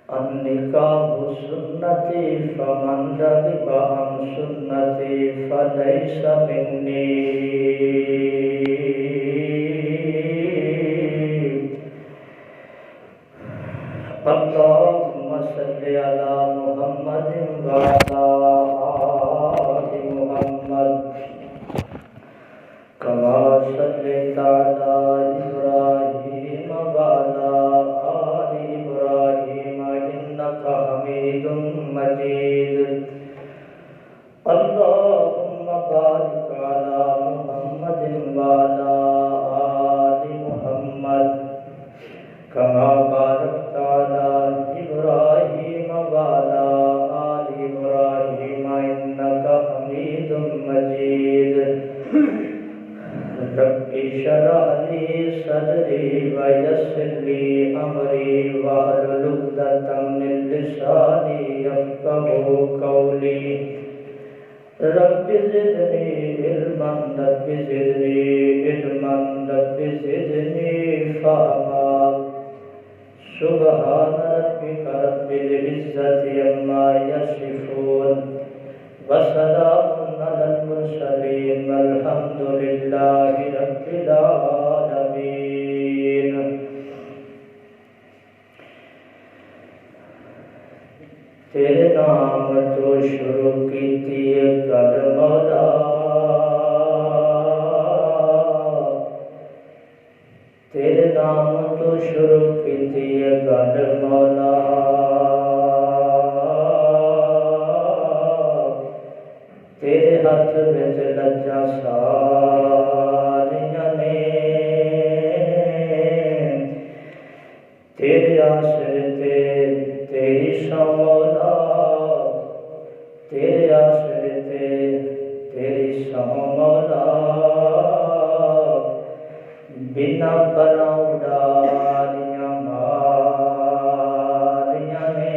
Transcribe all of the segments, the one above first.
النکاح سنتی فمن رغب عن سنتی فلیس منی اللہم صلی علی محمد وعلی آل محمد کما صلیت علی ابراہیم وعلی آل ابراہیم انک حمید مجید اللہم بارک علی محمد وعلی آل محمد کما بارکت علی ابراہیم وعلی آل ابراہیم انک حمید مجید رب اشرح لی صدری ویسر لی امری واحلل عقدۃ من لسانی یفقہوا قولی رب زدنی علما رب زدنی علما رب زدنی فہما سبحان ربک رب العزة عما یصفون وسلام علی المرسلین والحمد للہ رب العالمین۔ تیرے نام تو شروع کیتی گل مولا، تیرے نام تو شروع کیتی گل مولا، تیرے ہاتھ وچ لجاں ساریاں نے، تیرے آسرے تے تیری سو مولا، تیرے آسرے تے تیری سو مولا، بنا پراں اڈاریاں ماریاں نے،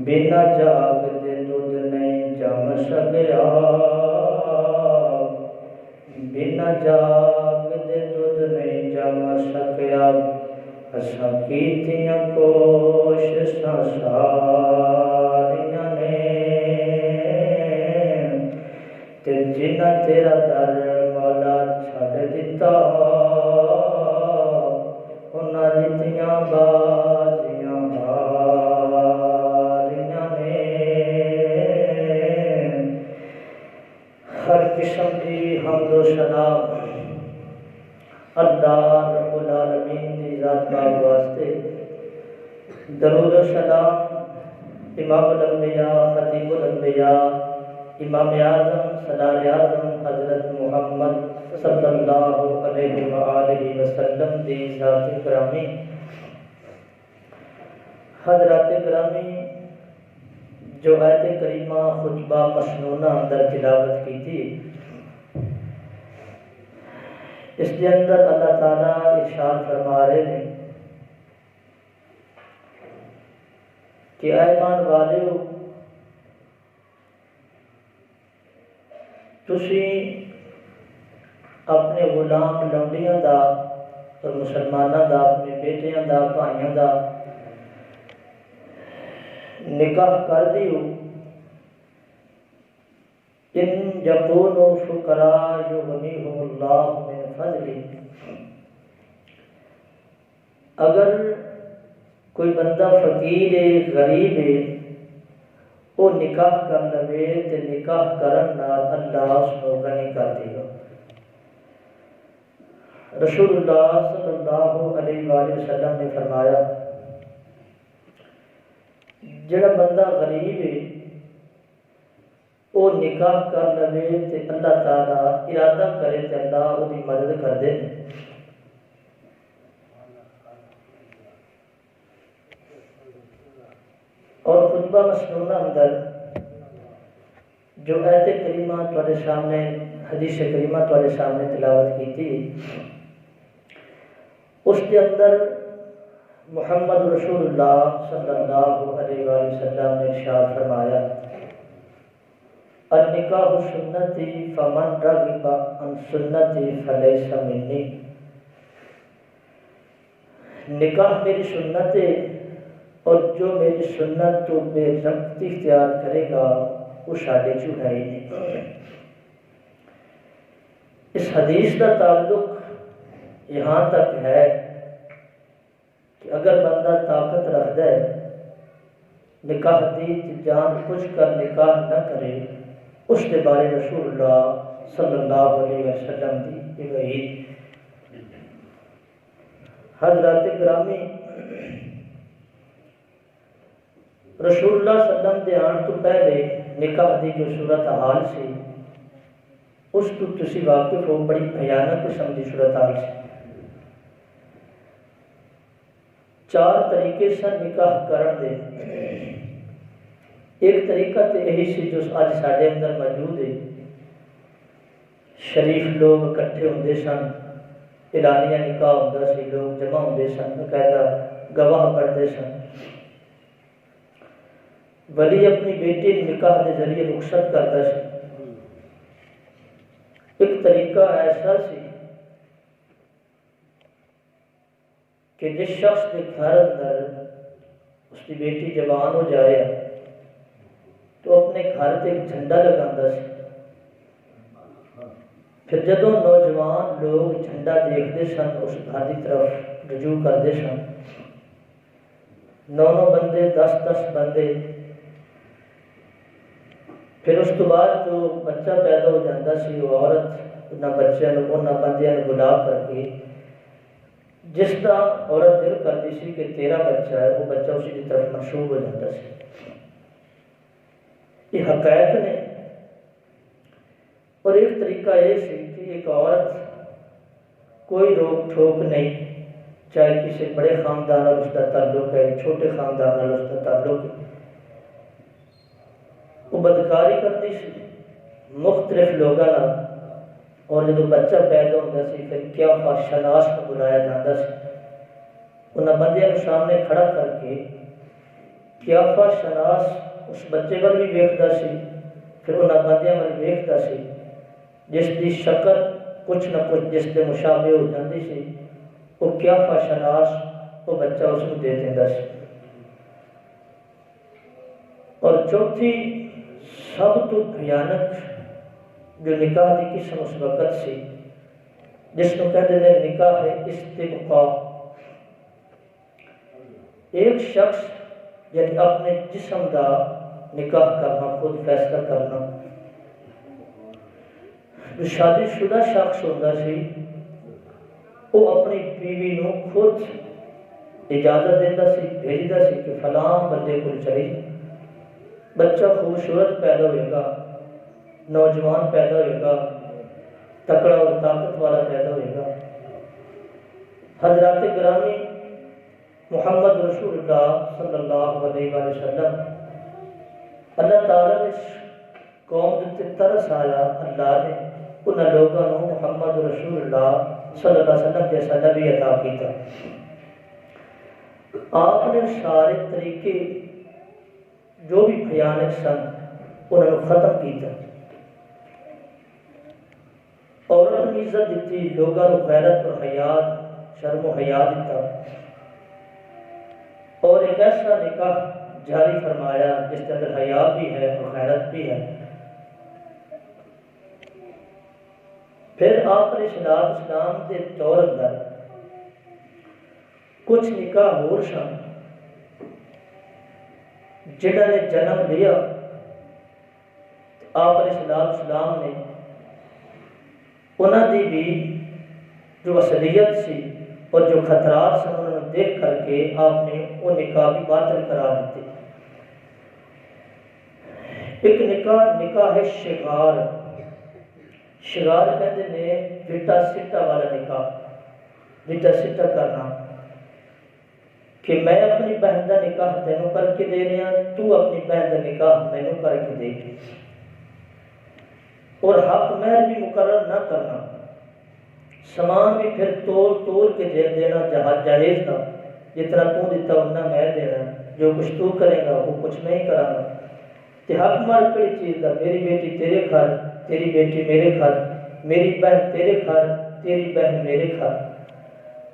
بنا جاگ دے دودھ نہیں جم سکیا، بنا جاگ دے دودھ نہیں جم سکیا، اساں کیتیاں کوششاں ساریاں نے، تے جنہ تیرا در مولا چھڈ دتا، انہاں دتیاں بازیاں ہاریاں نے، ہر قسم دی حمد و ثنا اللہ رب العالمین دی ذات پاک واسطے، درود و سلام امام الانبیاء خطیب الانبیاء امام اعظم سردار اعظم حضرت محمد صلی اللہ علیہ وآلہ وسلم دی ذات گرامی، حضرات گرامی جو آیت کریمہ خطبہ مسنونہ اندر تلاوت کی تھی، اس کے اندر اللہ تعالیٰ ارشاد فرما رہے ہیں کہ اے ایمان والیو، تسی اپنے غلام لونڈیاں دا اور مسلماناں دا، اپنے بیٹیاں دا، بھائیاں دا نکاح کر دیو، ان یکونوا فقراء یغنیہم اللہ من فضلہ، اگر کوئی بندہ فقیر ہے، غریب ہے، وہ نکاح کر لوے تے نکاح کرن نال اللہ اس کو غنی کر دے گا۔ رسول اللہ صلی اللہ علیہ وآلہ وسلم نے فرمایا جڑا بندہ غریب ہے وہ نکاح کر لوے تے اللہ تعالیٰ ارادہ کرے تے اللہ وہ دی مدد کر دے۔ اور خطبہ مسنونہ اندر جو آیت کریمہ تمہارے سامنے، حدیث کریمہ تمہارے سامنے تلاوت کی تھی، اس کے اندر محمد رسول اللہ صلی اللہ علیہ وآلہ وسلم نے ارشاد فرمایا النکاح سنتی فمن رغب عن سنتی فلیس منی، نکاح میری سنت ہے، اور جو میری سنت تو بے ربطی اختیار کرے گا وہ ساڈے چو ہے ہی نہیں۔ اس حدیث کا تعلق یہاں تک ہے کہ اگر بندہ طاقت رکھتا ہے نکاح دی جان بوجھ کر نکاح نہ کرے، اس کے بارے رسول اللہ صلی اللہ علیہ وسلم کی وعید۔ حضرات گرامی، رسول اللہ صلی اللہ علیہ وسلم دے آن تو پہلے نکاح دی جو صورت حال سی اس تو تسی واقف ہو، بڑی بھیانک قسم کی صورت حال سی۔ 4 طریقے سن نکاح کرن دے۔ ایک طریقہ تو یہی سی جو آج ساڈے اندر موجود ہے، شریف لوگ اکٹھے ہوندے سن، اعلانیہ نکاح ہوندا سی، لوگ جمع ہوندے سن، باقاعدہ گواہ بنتے سن، ولی اپنی بیٹی نکاح کے ذریعے رخصت کرتا سی۔ ایک طریقہ ایسا سی کہ جس شخص کے گھر اندر اس کی بیٹی جوان ہو جائے تو اپنے گھر سے ایک جھنڈا لگاتا سی۔ پھر جدوں نوجوان لوگ جھنڈا دیکھتے سن اس گھر کی طرف رجوع کرتے سن، 9 بندے 10 بندے، پھر اس تو بعد جو بچہ پیدا ہو جاتا سی وہ عورت انہاں بندیاں بلا کر کے جس طرح عورت دل کرتی سی کہ تیرا بچہ ہے، وہ بچہ اسی کی طرف منسوب ہو جاتا سی۔ یہ حقائق نے۔ اور ایک طریقہ یہ سی کہ ایک عورت کوئی روک ٹھوک نہیں، چاہے کسی بڑے خاندان اور اس کا تعلق ہے، چھوٹے خاندان اور اس کا تعلق ہے، وہ بدکاری کرتی سی مختلف لوگوں، اور جب بچہ پیدا ہوتا سی پھر قیافہ شناس کو بلایا جاتا سی، انہاں بندیاں کو سامنے کھڑا کر کے قیافہ شناس اس بچے پر بھی ویکھدا سی، پھر انہاں بندیاں پر ویکھدا سی جس کی شکل کچھ نہ کچھ جس کے مشابہ ہو جاتی سی، وہ قیافہ شناس وہ بچہ اس کو دے دیتا سی۔ اور چوتھی سب تو بھیانک جو نکاح کی قسم اس وقت سی جس کو کہتے ہیں نکاح ہے استبقاء۔ ایک شخص یعنی اپنے جسم کا نکاح کرنا، خود فیصلہ کرنا۔ جو شادی شدہ شخص ہوتا سی وہ اپنی بیوی نو خود اجازت دیتا سی، بھیجتا سی کہ فلاں بندے کو چلی، بچہ خوبصورت پیدا ہوئے گا، نوجوان پیدا ہوئے گا، تکڑا اور طاقت والا پیدا ہوئے گا۔ حضرات گرامی، محمد رسول اللہ صلی اللہ علیہ وسلم، اللہ تعالیٰ نے اس قوم جتے ترس آیا، اللہ نے انہاں لوگوں کو محمد رسول اللہ صلی اللہ علیہ وسلم جیسا نبی عطا کیتا۔ آپ نے سارے طریقے جو بھی بھیانک سن انہوں نے ختم کیتا، عورت نے عزت دیتی، لوگوں کو غیرت اور حیات، شرم و حیا دیتا، اور ایک ایسا نکاح جاری فرمایا جس کے اندر حیا بھی ہے اور غیرت بھی ہے۔ پھر آپ نے اسلام کے دور اندر کچھ نکاح اور سن جنہوں نے جنم لیا، آپ علیہ السلام نے انہوں کی بھی جو اصلیت سی اور جو خطرات سن انہوں نے دیکھ کر کے آپ نے وہ نکاح بھی باطل قرار دیتے۔ ایک نکاح ہے شغار۔ شغار کہتے ہیں وٹا سٹا والا نکاح، وٹا سٹا کرنا کہ میں اپنی بہن کا نکاح تینوں کر کے دے رہا، تو اپنی بہن کا نکاح مینوں کر کے دے، اور حق مہر بھی مقرر نہ کرنا، سامان بھی پھر تول کے دے دینا جائز تھا، جتنا تو دیتا اتنا میں دینا، جو کچھ تو کرے گا وہ کچھ نہیں کرانا۔ کہ حق مار کڑی چیز دا، میری بیٹی تیرے گھر، تیری بیٹی میرے گھر، میری بہن تیرے گھر، تیری بہن میرے گھر۔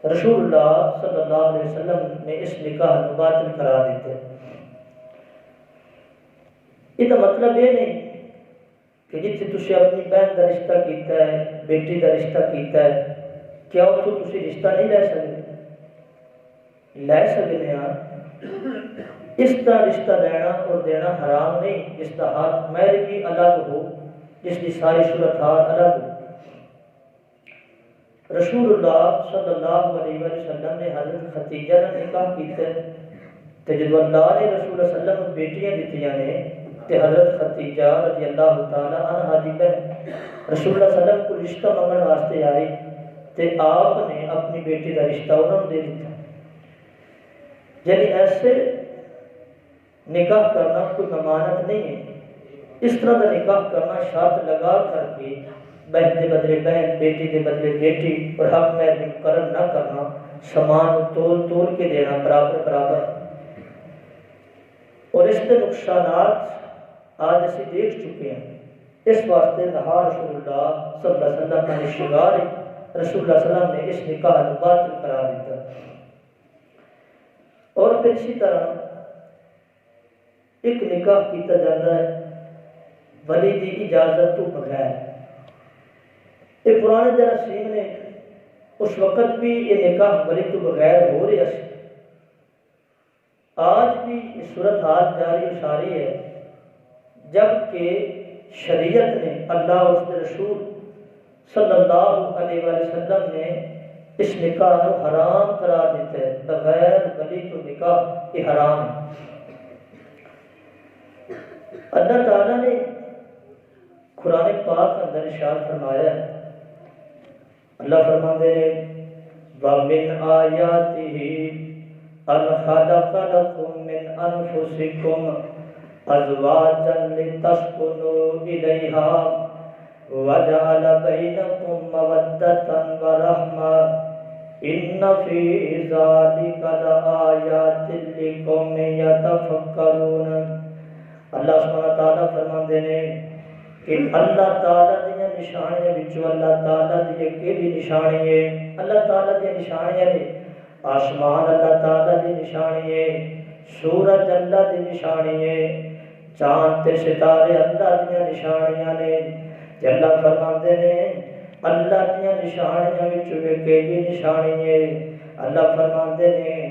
رسول اللہ صلی اللہ علیہ وسلم نے اس نکاح کو باطل قرار دیتے. یہ مطلب یہ نہیں کہ جتنے تسی اپنی بہن کا رشتہ کیتا ہے، بیٹی کا رشتہ کیتا ہے، کیا اتوں تسی رشتہ نہیں لے سکتے؟ لے سکتے ہیں. اس کا رشتہ لینا اور دینا حرام نہیں، جس کا حق مہر بھی الگ ہو، جس کی ساری صورتحال الگ ہو. رسول اللہ صلی اللہ علیہ وسلم نے حضرت خدیجہ کا نکاح کیتا ہے، تے جب اللہ نے رسول اللہ صلی اللہ علیہ وسلم بیٹیاں دیتیاں نے تے حضرت خدیجہ رضی اللہ تعالی عنہا دی بہن رسول اللہ صلی اللہ علیہ وسلم کو رشتہ منگن واسطے آئی تے آپ نے اپنی بیٹی کا رشتہ انہوں نے دے دیتا. یعنی ایسے نکاح کرنا کوئی ممانعت نہیں ہے. اس طرح کا نکاح کرنا شرط لگا کر کے بہن کے بدلے بہن، بیٹی کے بدلے بیٹی اور حق مہر مقرر نہ کرنا، سامان تول تول کے دینا برابر برابر. اور اس کے نقصانات آج اسی دیکھ چکے ہیں. اس واسطے نہا رسول اللہ صلی اللہ علیہ وسلم کا شگار رسول اللہ صلی اللہ علیہ وسلم نے اس نکاح کو باطل قرار دیتا. اور پھر اسی طرح ایک نکاح کیتا جاتا ہے ولی دی اجازت تو بغیر. یہ پرانے جراثیم نے اس وقت بھی یہ نکاح ولی تو بغیر ہو رہا ہے. آج بھی یہ صورتحال جاری و ساری ہے، جبکہ شریعت نے اللہ اور اس کے رسول صلی اللہ علیہ وسلم نے اس نکاح کو حرام قرار دیتا ہے. بغیر ولی تو نکاح یہ حرام ہے. اللہ تعالیٰ نے قرآن پاک اندر ارشاد فرمایا ہے، اللہ فرماتے ہیں وَمِنْ آيَاتِهِ أَنْ خَلَقَ لَكُم مِّنْ أَنفُسِكُمْ أَزْوَاجًا لِتَسْكُنُوا إِلَيْهَا وَجَعَلَ بَيْنَكُم مَّوَدَّةً وَرَحْمَةً إِنَّ فِي ذَلِكَ لَآيَاتٍ لِقَوْمٍ يَتَفَكَّرُونَ. اللہ سبحانہ تعالیٰ فرماتے ہیں کہ اللہ تعالیٰ دیا نشانیاں بچوں اللہ تعالیٰ دی کیڑی نشانی ہے؟ اللہ تعالیٰ دی نشانیاں نے آسمان اللہ تعالیٰ دی نشانی ہے، سورج اللہ دی نشانی ہے، چاند تے ستارے اللہ دیا نشانیاں نے. اللہ فرماتے ہیں اللہ دیا نشانیاں بچوں کیڑی نشانی ہے؟ اللہ فرماتے ہیں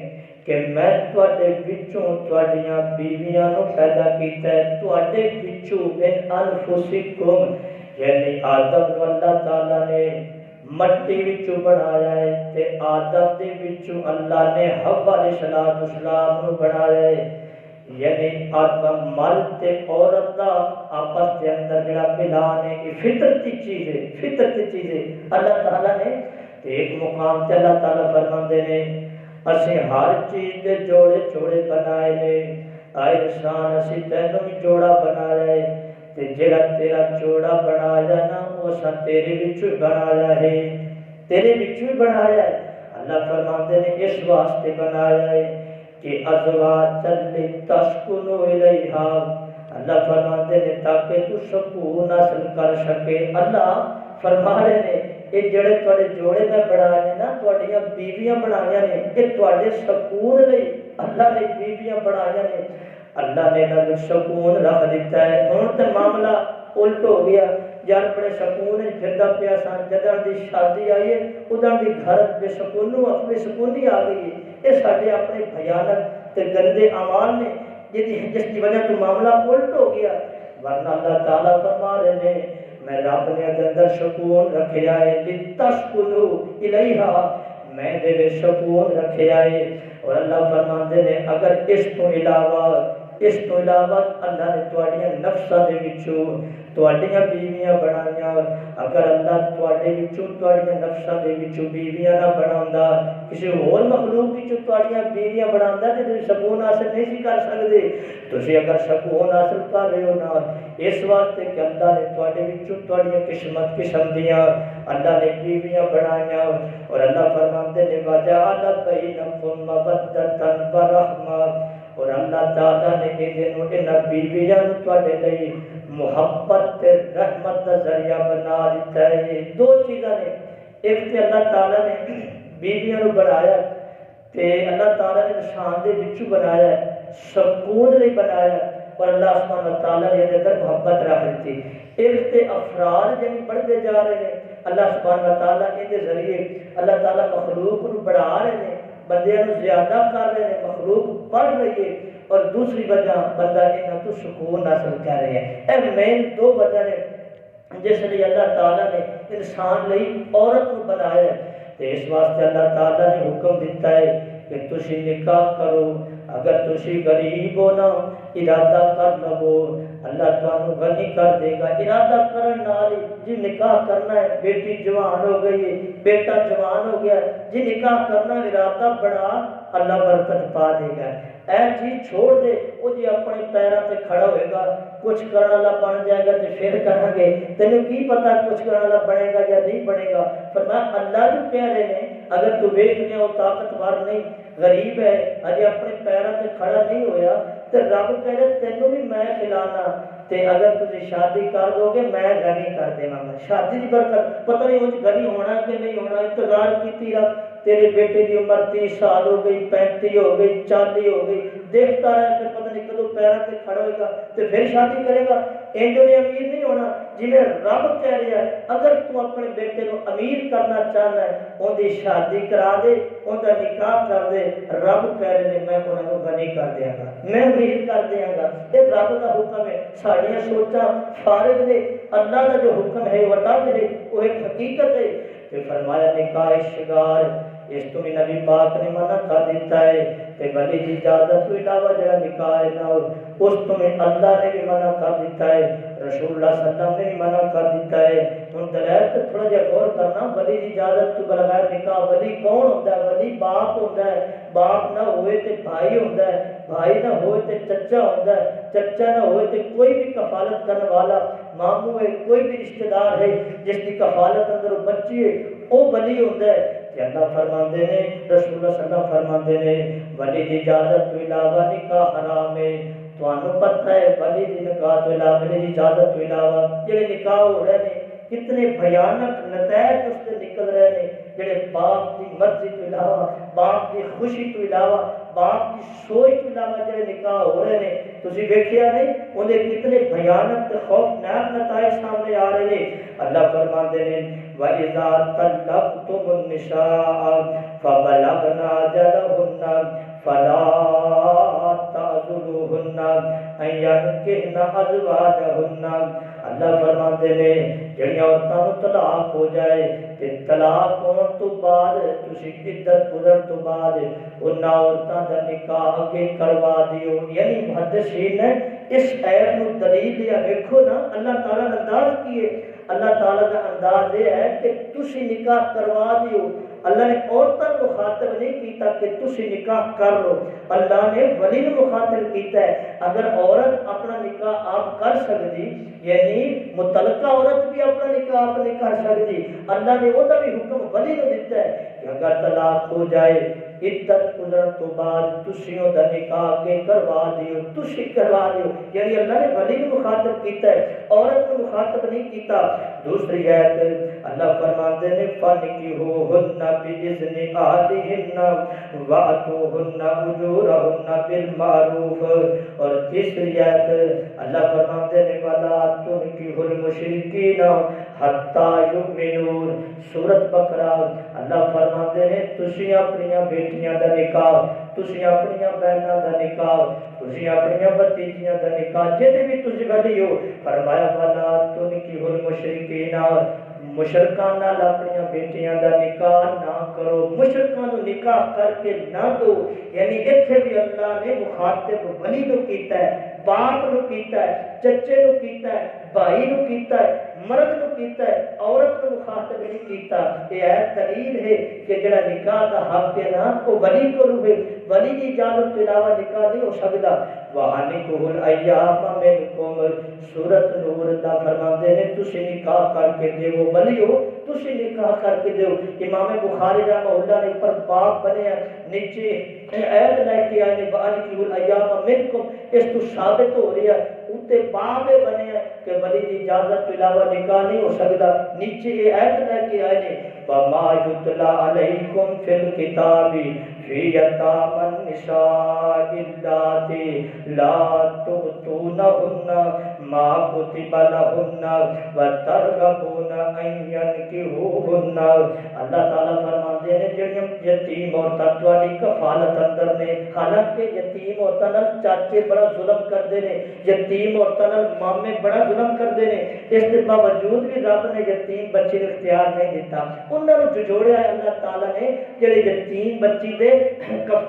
کہ میں تواڈے وچوں تواڈیاں بیویاں نو پیدا کیتا ہے، تواڈے وچوں من انفسکم، یعنی آدم نو اللہ تعالیٰ نے مٹی وچوں بنایا ہے تے آدم دے وچوں اللہ نے حوا علیہ السلام نو بنایا ہے. یعنی آدم مرد تے عورت دا آپس کے اندر جڑا ملان ہے یہ فطرتی چیز ہے، فطرتی چیز ہے. اللہ تعالیٰ نے ایک مقام تے اللہ تعالیٰ فرماندے نے اسے ہر چیز دے جوڑے جوڑے بنائے نے. آئے انسان اسی تینوں بھی جوڑا بنایا ہے تے جڑا تیرا جوڑا بنایا نا وہ اساں تیرے وچوں بنایا ہے، تیرے وچوں بنایا ہے. اللہ فرماتے نے اس واسطے بنایا ہے کہ ازواجا لتسکنوا الیہا. اللہ فرماتے نے تاکہ تو سکون حاصل کر سکے. اللہ فرما رہے نے یہ جڑے تواڈے جوڑے میں بنائے نا تواڈیاں بیویاں بنائیاں نے یہ تواڈے سکون لئی اللہ نے بیویاں بنائیاں نے. اللہ نے انہاں سکون رکھ دیتا ہے. ہن تے معاملہ الٹ ہو گیا، یار بڑے سکون پھردا پیا سا، جدوں دی شادی آئی ہے ادھر دی گھر بے سکونو بے سکونی آ گئی ہے. یہ سارے اپنے بھیانک تے گندے اعمال نے جس کی وجہ تو معاملہ الٹ ہو گیا. ورنہ اللہ تعالیٰ فرما رہے ہیں میں رب نے اندر سکون رکھیا ہے لتسکنوا الیہا، میں دے سکون رکھیا ہے. اور اللہ فرماندے نے اگر اس تو علاوہ اللہ نے تواڈیاں نفساں دے وچوں تواڈیاں بیویاں بنائیاں، اگر اللہ تواڈے وچوں تواڈیاں نفساں دے وچوں بیویاں نہ بناوندا کسی اور مخلوق وچوں تواڈیاں بیویاں بناوندا تے تسی سکون حاصل نہیں سی کر سکدے. تسی اگر سکون حاصل کر رہے ہو نا اس واسطے کہ اللہ نے تواڈے وچوں تواڈیاں قسم دیاں اللہ نے بیویاں بنائیاں. اور اللہ فرماتے نے وجعل بینکم مودۃ ورحمۃ، اور اللہ تعالیٰ نے انہاں بیویاں نو تواڈے لئی محبت تے رحمت کا ذریعہ بنا دیتا ہے. دو چیزاں نے، ایک تے اللہ تعالیٰ نے بیویاں نو بنایا تے اللہ تعالیٰ نے انسان دے وچوں بنایا سکون لئی بنایا اور اللہ سبحانہ وتعالیٰ نے اندر محبت رکھ دیتی علم تے افراد جن بڑھتے جا رہے ہیں اللہ سبحانہ وتعالیٰ کے ذریعے اللہ تعالیٰ مخلوق نو بڑھا رہے ہیں بندیاں نو زیادہ کر رہے ہیں مخلوق بڑھ رہی ہے اور دوسری وجہ بندہ انہاں تو سکون حاصل کر رہے ہیں اے مین دو وجہ نے جس لیے اللہ تعالیٰ نے انسان لئی عورت کو بنایا ہے تے اس واسطے اللہ تعالیٰ نے حکم دیتا ہے کہ تسی نکاح کرو اگر تسی غریب ہو نا ارادہ کر لو اللہ تانوں غنی کر دے گا ارادہ کرن نال جی نکاح کرنا ہے بیٹی جوان ہو گئی ہے بیٹا جوان ہو گیا جی نکاح کرنا ارادہ بڑا اللہ برکت پا دے گا اے چیز چھوڑ دے وہ جی اپنے پیراں تے کھڑا ہوئے گا کچھ کرنے والا بن جائے گا تے پھر کریں گے تینوں کی پتا کچھ کرنے والا بنے گا یا نہیں بنے گا فرمایا اللہ جو کہہ رہے ہیں اگر تو ویکھ لیا وہ طاقتور نہیں غریب ہے اجے اپنے پیراں تے کھڑا نہیں ہویا تے رب کہہ رہے تینوں بھی میں کھلانا تے اگر تسی شادی کر دو گے میں غنی کر دیواں گا شادی دی برکت پتہ نہیں وہ غنی ہونا کہ نہیں ہونا انتظار کیتی رب تیرے بیٹے کی عمر 30 سال ہو گئی 35 ہو گئی 40 ہو گئی دیکھتا رہے پھر پتہ نہیں کدو پیروں سے کھڑا ہوئے گا تو پھر شادی کرے گا انجو نے امیر نہیں ہونا جنہیں رب کہہ رہا ہے اگر تو اپنے بیٹے کو امیر کرنا چاہنا ہے ان کی شادی کرا دے ان کا نکاح کر دے رب کہہ رہے ہیں میں انہوں کو غنی کر دیا گا میں امیر کر دیا گا یہ رب کا حکم ہے ساڑیاں سوچاں فارغ نے اللہ کا جو حکم ہے وہ ہے وہ ایک حقیقت ہے کہ فرمایا نکاح شگار اس تو بھی نبی پاک نے منع کر دیتا ہے کہ ولی کی اجازت تو علاوہ جڑا نکاح نہ ہو اس تو میں اللہ نے بھی منع کر دیتا ہے رسول اللہ صلی اللہ علیہ وسلم نے بھی منع کر دیتا ہے ان دلائل تو تھوڑا جہا غور کرنا ولی کی اجازت تو بغیر نکاح ولی کون ہوتا ہے ولی باپ ہوتا ہے باپ نہ ہوئے تے بھائی ہوتا ہے بھائی نہ ہوئے تے چچا ہوتا ہے چچا نہ ہوئے تے کوئی بھی کفالت کرنے والا ماموں ہے کوئی بھی رشتہ دار ہے جس کی کفالت اندر وہ بچی ہے وہ ولی ہوتا ہے کہ اللہ فرماندے نے رسول اللہ صلی اللہ علیہ وسلم فرماندے نے ولی کی اجازت تو علاوہ نکاح حرام ہے تانوں پتہ ہے ولی دی نکاح تو علاوہ ولی کی اجازت تو علاوہ جڑے نکاح ہو رہے ہیں کتنے بھیانک نتائج اس سے نکل رہے ہیں جڑے باپ کی مرضی تو علاوہ باپ کی خوشی تو علاوہ باپ کی سوچ تو علاوہ جڑے نکاح ہو رہے ہیں تسی دیکھیا نہیں انہیں کتنے بھیانک تے خوفناک نتائج سامنے آ رہے ہیں اللہ فرماتے ہیں وَإِذَا طَلَّقْتُمُ النِّسَاءَ فَبَلَغْنَ أَجَلَهُنَّ فَلَا تَعْضُلُوهُنَّ أَن يَنكِحْنَ أَزْوَاجَهُنَّ اللہ فرماتے ہیں جڑیاں عورتاں نو طلاق ہو جائے تے طلاق ہون تو بعد تسی عدت گزرن تو بعد انہاں عورتاں دا نکاح اگے کروا دیو یعنی محدثین نے اس ایت نو دلیل دیا دیکھو نا اللہ تعالیٰ نے انداز کیے اللہ تعالیٰ کا انداز یہ ہے کہ تسی نکاح کروا دیو اللہ نے عورتوں کو مخاطب نہیں کیتا کہ تسی نکاح کر لو اللہ نے ولی کو مخاطب کیتا ہے اگر عورت اپنا نکاح آپ کر سکتی یعنی متعلقہ عورت بھی اپنا نکاح آپ نہیں کر سکتی اللہ نے وہ بھی حکم ولی کو دیتا ہے کہ اگر طلاق ہو جائے عدت گزرن تو بعد تسیوں دا نکاح کے کروا دیو تسی کروا دیو یعنی اللہ نے ولی کو مخاطب کیتا ہے عورت کو مخاطب نہیں کیتا دوسری آیت اللہ فرماتے ہیں فَنِكِحُوهُنَّ بِإِذْنِ أَهْلِهِنَّ وَآتُوهُنَّ أُجُورَهُنَّ بِالْمَعْرُوفِ اور تیسری آیت اللہ فرماتے ہیں وَلَا تُنْكِحُوا الْمُشْرِكِينَ حَتَّى يُؤْمِنُوا سورۃ بقرہ اللہ فرماتے ہیں تسی اپنی بیٹیاں دا نکاح تسی اپنی بہناں دا نکاح تسی اپنی بھتیجیاں دا نکاح جے بھی تسی ولی ہو فرمایا وَلَا تُنْكِحُوا الْمُشْرِكِينَ مشرکان نال اپنی بیٹیاں دا نکاح نہ کرو مشرکان نو نکاح کر کے نہ دو یعنی ایتھے بھی اللہ نے مخاطب ولی نو کیتا ہے باپ نو کیتا ہے چچے نو کیتا ہے بھائی نو کیتا ہے مرد نو کیتا ہے عورت نو مخاطب نہیں کیتا یہ ایت دلیل ہے کہ جڑا نکاح دا حق ہے نا وہ ولی کو روے ولی کی اجازت کے علاوہ نکاح نہیں ہو سکتا وَأَنِكُحُوا الْأَيَّامَ مِنْكُمْ سورۃ نور اللہ فرماتے ہیں تسی نکاح کر کے دیو ولی ہو تسی نکاح کر کے دیو امام بخاری رحمہ اللہ نے اوپر باب بنے نیچے ایت لے کے آئے وَأَنِكُحُوا الْأَيَّامَ مِنْكُمْ اس تو ثابت ہو رہی ہے اوتے باب بنے کہ ولی کی اجازت کے علاوہ نکاح نہیں ہو سکتا نیچے یہ ایت لے کے آئے وما یتلی علیکم فی الکتاب فی یتامی النساء اللاتی لا تؤتونہن ما کتب لہن وترغبون ان ینکحوہن۔ اللہ تعالیٰ فرماتے ہیں جڑیاں یتیم عورتاں تہاڈی کفالت اندر نے، حالانکہ یتیم عورتاں نال چاچے بڑا ظلم کردے نے، یتیم عورتاں نال مامے بڑا ظلم کردے نے، اس کے باوجود بھی رب نے یتیم بچے کو اختیار نہیں دیتا، انہاں نوں ججوڑیا ہے اللہ تعالیٰ نے، جڑے یتیم بچی دے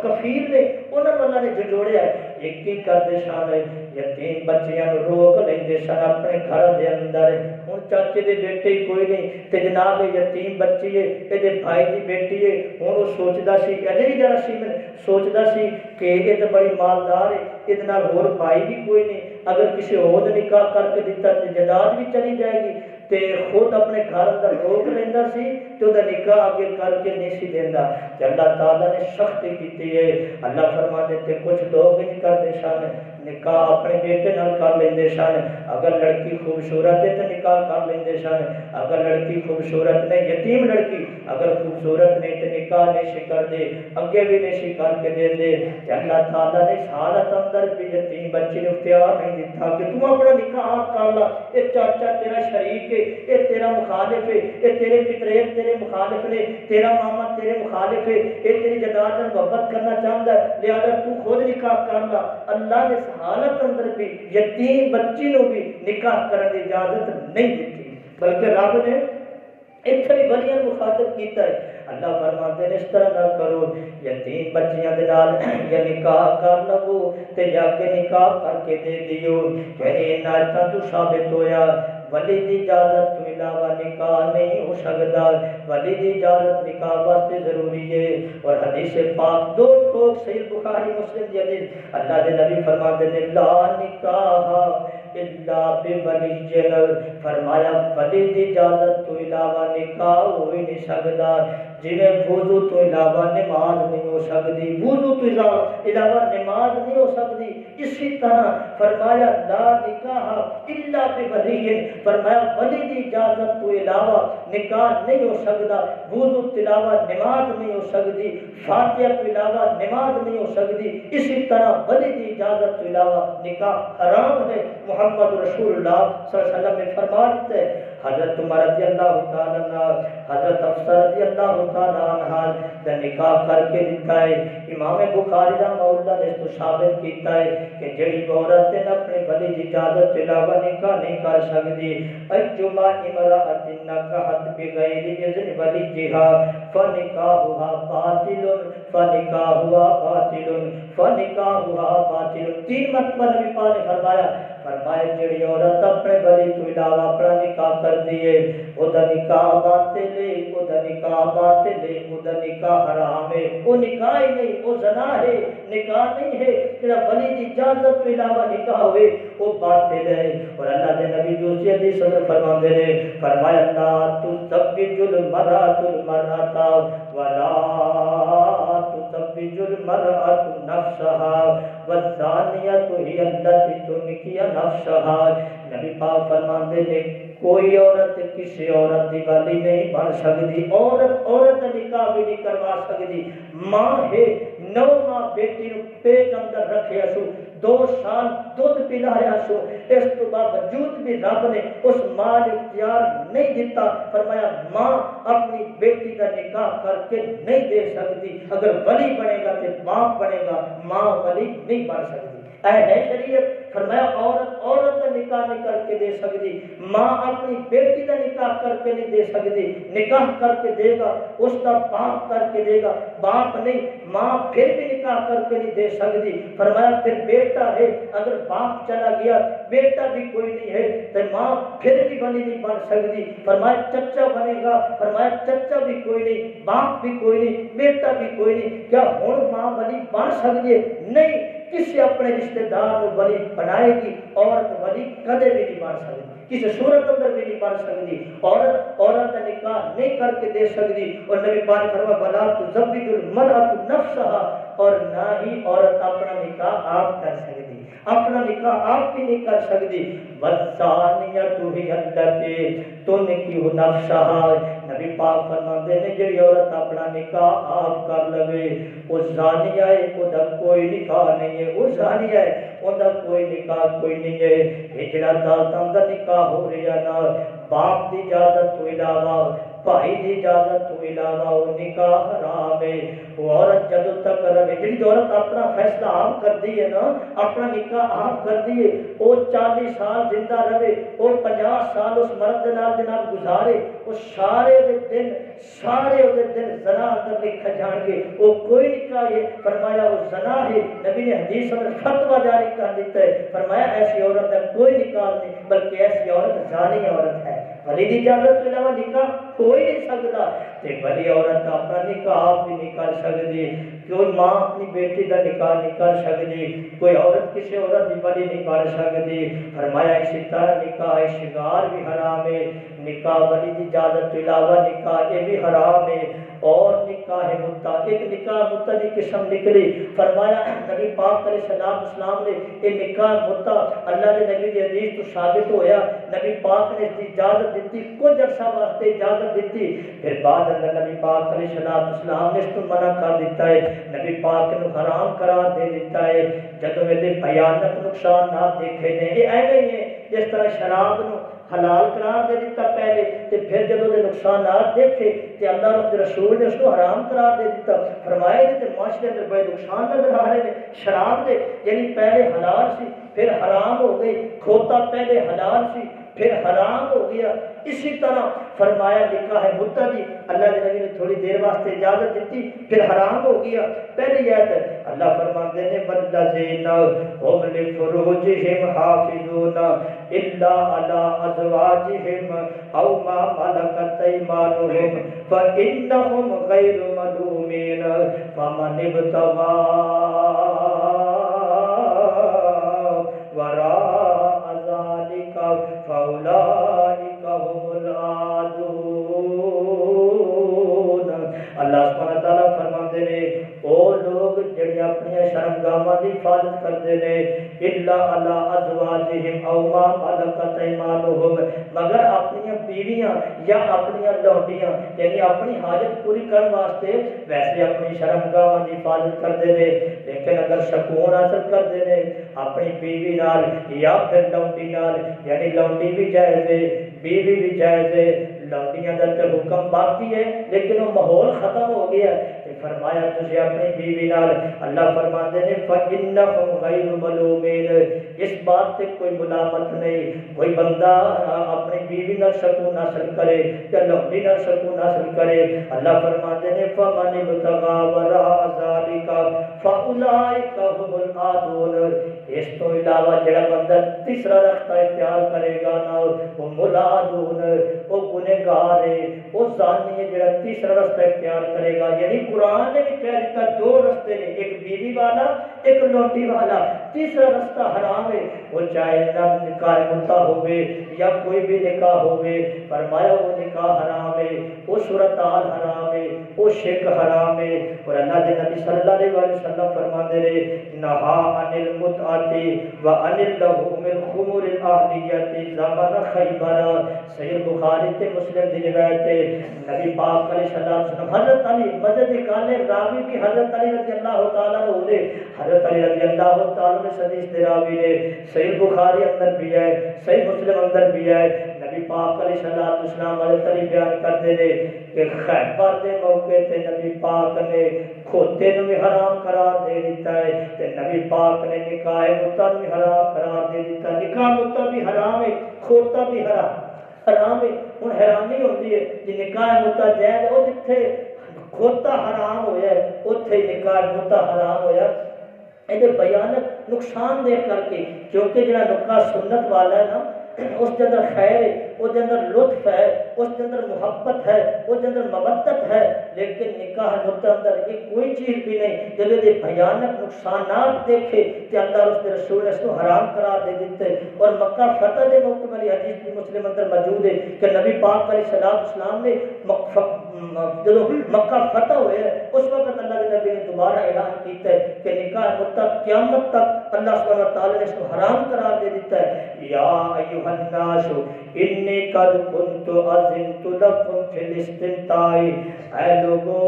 کفیل نے انہاں نوں اللہ نے ججوڑیا ہے۔ ایک ہی کردے شان ہے یتیم بچیاں نوں روک لیندے سن اپنے گھر دے اندر، ہن چاچے دے بیٹے ہی کوئی نہیں تے جناب یتیم بچی ہے اے بھائی دی بیٹی ہے، ہن وہ سوچدا سی اجے بھی جڑا سی میں سوچدا سی کہ یہ تو بڑی مالدار ہے، یہ نال ہور بھائی بھی کوئی نہیں، اگر کسی اور نے نکاح کر کے دیتا تو جائیداد بھی چلی جائے گی، تے خود اپنے گھر اندر روک لینا سی تو وہ نکاح آگے کر کے نہیں سی دینا، کہ اللہ تعالیٰ نے سختی کی ہے۔ اللہ فرما دیتے کچھ لوگ نہیں کرتے سن، نکاح اپنے بیٹے نال کر لیندے سن، اگر لڑکی خوبصورت ہے تو نکاح کر لیندے سن، اگر لڑکی خوبصورت نہیں، یتیم لڑکی اگر خوبصورت نہیں تو نکاح نہیں سی کرتے، اگے بھی نہیں سی کر کے دے دے۔ کہ اللہ تعالیٰ نے اس حالت اندر بھی یتیم بچے نے اختیار نہیں دیتا کہ تم اپنا نکاح آپ کر لا، یہ چاچا تیرا شریک ہے، یہ تیرا مخالف ہے، یہ تیرے پتریب تیرے مخالف نے، تیرا ماما تیرے مخالف ہے، یہ تیری جداد میں محبت کرنا چاہتا ہے، لہذا تو خود نکاح کر لا۔ اللہ نے اس حالت اندر بھی یتیم بچی نو بھی نکاح کرنے کی اجازت نہیں دیتی، بلکہ رب نے اتنی بڑیاں مخاطب کیتا ہے۔ اللہ فرماتے ہیں اس طرح نہ کرو، یتیم بچیاں دے نال یا نکاح کر لو تے یا کے نکاح کر کے دے دیو، یعنی ان آیتاں تو ثابت ہویا ولی دی اجازت تو علاوہ نکاح نہیں ہو سکتا، ولی دی اجازت نکاح واسطے ضروری ہے۔ اور حدیث پاک دو ٹوک صحیح بخاری مسلم دی حدیث، اللہ دے نبی فرماتے ہیں لا نکاح الا بولی، فرمایا ولی دی اجازت تو علاوہ نکاح ہو ہی نہیں سکتا، جی وضو تو علاوہ نماز نہیں ہو سکتی، وضو تو علاوہ نماز نہیں ہو سکتی، اسی طرح فرمایا لا نکاح الا بولی، فرمایا ولی دی اجازت تو علاوہ نکاح نہیں ہو سکتا، وضو تو علاوہ نماز نہیں ہو سکتی، فاتحہ تو علاوہ نماز نہیں ہو سکتی، اسی طرح ولی دی اجازت تو علاوہ نکاح حرام ہے۔ محمد رسول اللہ صلی اللہ علیہ وسلم نے فرما دیتے ہیں، حضرت عمر رضی اللہ تعالیٰ عنہ، حضرت حفصہ رضی اللہ تعالیٰ عنہ نے نکاح کر کے دیتا ہے۔ امام بخاری رحمہ اللہ نے اس کو ثابت کیتا ہے کہ جڑی عورت ہے اپنے ولی کی اجازت کے علاوہ نکاح نہیں کر سکتی، اجما امرأۃ نکحت بغیر اذن ولیہا فنکاحها باطل فنکاحها باطل فنکاحها باطل۔ تین مرتبہ نبی پاک نے فرمایا جڑی عورت اپنے ولی تو علاوہ اپنا نکاح کر دیے وہ نکاح باطل ہے، وہ نکاح باطل ہے، وہ نکاح حرام ہے، وہ نکاح ہی نہیں، وہ زنا ہے، نکاح نہیں ہے، جڑا ولی کی اجازت کے علاوہ نکاح ہوئے وہ باطل ہے۔ اور اللہ کے نبی دوسری حدیث میں فرماتے ہیں، فرمایا لا تزوج المرأة المرأة ولا تزوج المرأة نفسها والزانية هي التي تنكح نفسها۔ نبی پاک فرماتے ہیں کوئی عورت کسی عورت کی والی نہیں بن سکتی، عورت کا نکاح بھی نہیں کروا سکتی۔ ماں ہے 9 ماہ بیٹی نو پیٹ اندر رکھیا سو، 2 سال دودھ پلایا سو، اس تو باوجود بھی رب نے اس ماں نے اختیار نہیں دیتا، فرمایا ماں اپنی بیٹی کا نکاح کر کے نہیں دے سکتی، اگر ولی بنے گا تو باپ بنے گا، ماں ولی نہیں بن سکتی۔ اے ہے شریعت، فرمایا عورت کا نکاح نہیں کر کے دے سکتی، ماں اپنی بیٹی کا نکاح کر کے نہیں دے سکتی، نکاح کر کے دے گا اس کا باپ کر کے دے گا، باپ نہیں، ماں پھر بھی نکاح کر کے نہیں دے سکتی۔ فرمایا پھر بیٹا ہے، اگر باپ چلا گیا بیٹا بھی کوئی نہیں ہے تو ماں پھر بھی ولی نہیں بن سکتی۔ فرمایا چچا بنے گا، فرمایا چچا بھی کوئی نہیں، باپ بھی کوئی نہیں، بیٹا بھی کوئی نہیں، کیا ہن ماں ولی بن سکتی ہے؟ نہیں، کسی اپنے رشتہ دار کو ولی بنائے گی، عورت ولی کدے بھی نہیں بن سکتی۔ کسی صورت اندر بھی نہیں پڑھ سکتی. عورت نکاح نہیں کر کے دے سکتی. اور نبی پاک نے فرمایا وَلَا تُزَوِّجُ الْمَرْأَةُ نَفْسَهَا، اور نہ ہی عورت اپنا نکاح آپ کر سکتی، اپنا نکاح آپ بھی نہیں کر سکتی. وَالثَّانِيَةُ هِيَ الَّتِي تُنْكِحُ نَفْسَهَا، نبی پاک فرماتے ہیں جڑی عورت اپنا نکاح آپ کر لوے وہ زانیہ ہے، وہ کوئی نکاح نہیں ہے، وہ زانیہ ہے، وہ کوئی نکاح کوئی نہیں ہے. یہ جڑا دالتاں دا نکاح ہو رہا نا، باپ دی اجازت تو علاوہ، بھائی دی اجازت تو علاوہ وہ نکاح حرام ہے. وہ عورت جدوں تک رہے، جڑی عورت اپنا فیصلہ آپ کر دی ہے نا، اپنا نکاح آپ کر دی ہے، وہ 40 سال زندہ رہے، وہ 50 سال اس مرد دے نال جناب گزارے، وہ سارے دے دن زنا اندر لکھے جان گے، وہ کوئی نکاح ہے. فرمایا وہ زنا ہے. نبی نے حدیث میں فتویٰ جاری کر دیتا ہے، فرمایا ایسی عورت ہے کوئی نکاح نہیں، بلکہ ایسی عورت زانی عورت ہے. ولی دی اجازت کے علاوہ نکاح ہو ہی نہیں سکتا. تے ولی عورت اپنا نکاح آپ بھی نہیں کر سکتی، کوئی ماں اپنی بیٹی کا نکاح نہیں کر سکتی، کوئی عورت کسی عورت کی ولی نہیں بن سکتی. فرمایا اسی طرح نکاح شگار بھی حرام ہے، نکاح ولی کی اجازت کے علاوہ نکاح یہ بھی حرام ہے. اور نکاح متا، ایک نکاح متا کی قسم نکلی. فرمایا نبی پاک علیہ السلام نے یہ نکاح متا اللہ کے نبی کی حدیث تو ثابت ہویا، نبی پاک نے اجازت دیتی، کچھ عرصہ واسطے اجازت دیتی، پھر بعد اندر نبی پاک علیہ السلام نے اس کو منع کر دیتا ہے، نبی پاک نے حرام قرار دے دیتا ہے. جدوں یہ بھیانک نقصانات دیکھے نے، یہ ایویں ہی ہے جس طرح شراب نو حلال قرار دے دیتا پہلے، تے پھر جب وہ نقصانات دیکھے تے اللہ رب رسول نے اس کو حرام قرار دے دیتا. فرمایا یہ معاشرے اندر بڑے نقصان نظر آ رہے ہیں شراب دے، یعنی پہلے حلال سی پھر حرام ہو گئی، کھوتا پہلے حلال سی پھر حرام ہو گیا. اسی طرح فرمایا نکاح متعدی اللہ کے نبی نے تھوڑی دیر واسطے اجازت دیتی پھر حرام ہو گیا. پہلی آیت اللہ فرماتے ہیں والذین هم لفروجهم حافظون الا علی ازواجهم او ما ملکت ایمانهم فانهم غیر ملومین فمن ابتغى وراء ذلك فاولئک هم العادون. اللہ سبحانہ تعالیٰ فرماتے ہیں او لوگ جڑے اپنی شرمگاہاں دی حفاظت کرتے ہیں الا علی ازواجہم او ما ملکت ایمانہم، مگر اپنی بیویاں یا اپنی لونڈیاں، یعنی اپنی حاجت پوری کرنے واسطے ویسے اپنی شرمگاہاں دی حفاظت کرتے ہیں، لیکن اگر سکون حاصل کرتے ہیں اپنی بیوی نال یا پھر لونڈی نال، یعنی لونڈی بھی جائز ہے بیوی بھی جائز ہے، لونڈیاں دا تے حکم باقی ہے لیکن وہ ماحول ختم ہو گیا ہے. فرمایا تجھے اپنی بیوی نال اللہ فرماتے ہیں فَإِنَّهُمْ غَيْرُ مَلُومِينَ، اس بات سے کوئی ملامت نہیں. کوئی بندہ اپنی بیوی نال سکون حاصل کرے یا لونڈی نال سکون حاصل کرے، اللہ فرماتے ہیں فَمَنِ ابْتَغَىٰ وَرَاءَ ذَلِكَ فَأُولَٰئِكَ هُمُ الْعَادُونَ. اس تو علاوہ جڑا بندہ تیسرا راستہ اختیار کرے گا نا وہ ملعون، وہ گنہگار ہے، وہ زانی ہے. جڑا تیسرا راستہ اختیار کرے گا، یعنی قرآن نے بھی کہہ دیتا دو رستے نے، ایک بیوی والا ایک لونڈی والا. تیسرا راستہ حرام ہے، وہ چاہے نکاح متا ہوئے یا کوئی بھی نکاح ہوئے. فرمایا وہ نکاح حرام ہے، وہ صورتحال حرام ہے، وہ شرک حرام ہے. اور اللہ کے نبی صلی اللہ علیہ وسلم فرماتے رہے نہا عن المتعۃ وعن اللہو من خمور الاہلیت زمان خیبر. صحیح بخاری تے مسلم دی روایت ہے، نبی پاک علیہ السلام حضرت علی مجد کالے راوی بھی حضرت علی رضی اللہ تعالیٰ عنہ نے، حضرت علی رضی اللہ تعالیٰ نے حدیث دے راوی نے، صحیح بخاری اندر بھی ہے صحیح مسلم اندر بھی ہے. نبی پاک علیہ السلام علیہ تعالی بیان کرتے ہیں کہ خیبر دے موقع تے نبی پاک نے کھوتے نو بھی حرام قرار دے دیتا ہے تے نبی پاک نے نکاح متا بھی حرام قرار دے دیتا. نکاح متا بھی حرام ہے، کھوتا بھی حرام ہے. ہن حیرانی ہوندی ہے کہ نکاح متا جائز او جتھے کھوتا حرام ہویا ہے اوتھے نکاح متا حرام ہویا. یہ بیانت نقصان دہ کر کے، کیونکہ جڑا نکاح سنت والا ہے نا اس کے اندر خیر ہے، اس کے اندر لطف ہے، اس کے اندر محبت ہے، اس کے اندر مودت ہے. لیکن نکاح متا اندر یہ کوئی چیز بھی نہیں، جب یہ بھیانک نقصانات دیکھے کہ اللہ اور اس کے رسول نے اس کو حرام قرار دے دیتے۔ اور مکہ فتح دے موقع والی حدیث بھی مسلم اندر موجود ہے کہ نبی پاک علیہ السلام نے جب مکہ فتح ہوئے اس وقت اللہ کے نبی نے دوبارہ اعلان کیتا ہے کہ نکاح مطلق قیامت تک اللہ سبحانہ وتعالی نے اس کو حرام قرار دے دیتا ہے۔ یا ایھا الناس انی قد کنت اذنت لکم فی الاستمتاع، اے لوگو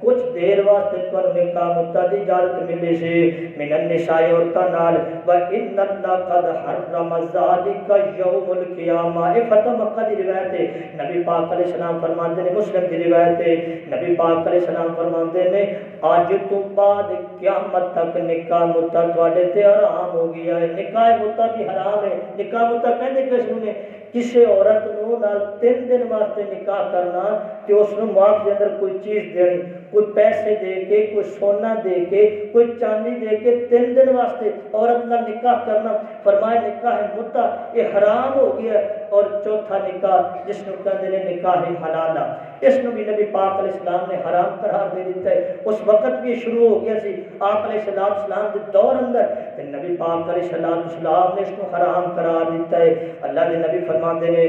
کچھ دیر واسطے تمہیں نکاح مطلق اجازت ملی سی من النساء عورتاں نال، وان اللہ قد حرم ذلک یوم القیامہ۔ یہ فتح مکہ دی روایت ہے، نبی پاک علیہ السلام فرماتے ہیں، مسلم کی روایت ہے، نبی پاک علیہ السلام فرماتے ہیں آج تو بعد قیامت تک نکاح مطلق تواڈے تے حرام ہو گیا ہے۔ نکاح مطلق بھی حرام ہے۔ نکاح مطلق کہندے کس نوں نے؟ کسی عورت نو نال 3 دن واسطے نکاح کرنا کہ اس نو معاف کے اندر کوئی چیز دینی، کوئی پیسے دے کے، کوئی سونا دے کے، کوئی چاندی دے کے 3 دن واسطے عورت نال نکاح کرنا، فرمایا نکاح مطلع یہ حرام ہو گیا۔ اور چوتھا نکاح جس کو کہتے ہیں نکاح حلالہ، اس کو بھی نبی پاک علیہ السلام نے حرام قرار دے دیتا ہے۔ اس وقت بھی شروع ہو گیا سی آپ علیہ السلام کے دور اندر، کہ نبی پاک علیہ السلام نے اس کو حرام قرار دیتا ہے۔ اللہ کے نبی فرماتے ہیں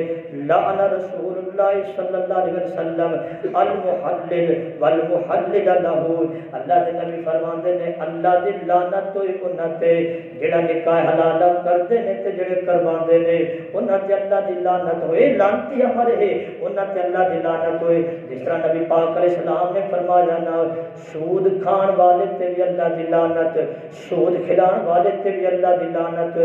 لعن رسول اللہ صلی اللہ علیہ وسلم المحلل والمحلل له، اللہ کے نبی فرماتے ہیں اللہ دی لعنت ہوئی انہاں تے جڑا نکاح حلال کرتے ہیں تے جڑے کرواندے نے انہاں تے اللہ دی لعنت ہوئے، لعنتی ہمارے ہے انہاں تے اللہ دی لعنت ہوئے۔ جس طرح نبی پاک علیہ السلام نے فرمایا نا سود کھان والے تے بھی اللہ دی لعنت، سود کھلان والے تے بھی اللہ دی لعنت،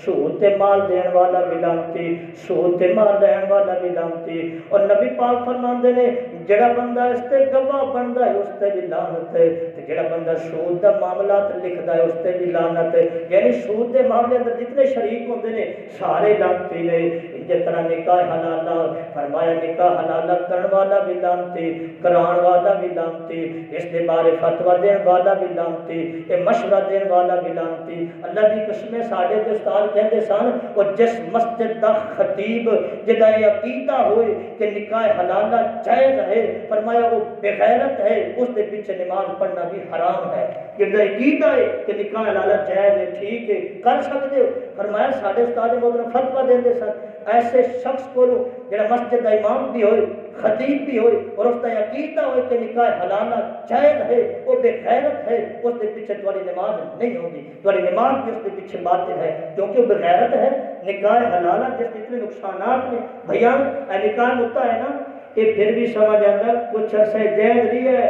سود تے مال دین والا بھی لعنتی، سود تے مال لین والا بھی لعنتی۔ اور نبی پاک فرماندے نے جڑا بندہ اس تے گواہ بندا ہے اس تے بھی لعنت ہے، تے جڑا بندہ سود دا معاملات لکھدا ہے اس تے بھی لعنت ہے۔ یعنی سود دے معاملے اندر جتنے شریک ہوندے نے سارے لعنتی نے۔ جس طرح نکاح حلالہ فرمایا نکاح حلالہ کرن والا بھی لعنتی، کران والا بھی لعنتی، اس دے بارے فتوی دین والا بھی لعنتی، اے مشورہ دین والا بھی لعنتی۔ اللہ دی قسم ساڈے تے استاد کہندے سن اور جس مسجد دا خطیب جدا یہ عقیدہ ہوئے کہ نکاح حلالہ جائز ہے، فرمایا وہ بے غیرت ہے، اس دے پیچھے نماز پڑھنا بھی حرام ہے۔ جدا عقیدہ ہے کہ نکاح حلالہ جائز ہے، ٹھیک ہے، کر سکتے ہو، فرمایا ساڈے استاد محترم فتوی دیندے سن ایسے شخص کو جڑا مسجد کا امام بھی ہوئے، خطیب بھی ہوئے اور اس کا عقیدہ ہوئے کہ نکاح حلالہ جائز ہے، وہ بے غیرت ہے، اس کے پیچھے تمہاری نماز نہیں ہوگی، تمہاری نماز بھی اس کے پیچھے باطل ہے، کیونکہ وہ بے غیرت ہے۔ نکاح حلالہ جس کے اتنے نقصانات میں بھیان نکاح ہوتا ہے نا، یہ پھر بھی سمجھ آتا ہے کچھ عرصے جائز رہی ہے،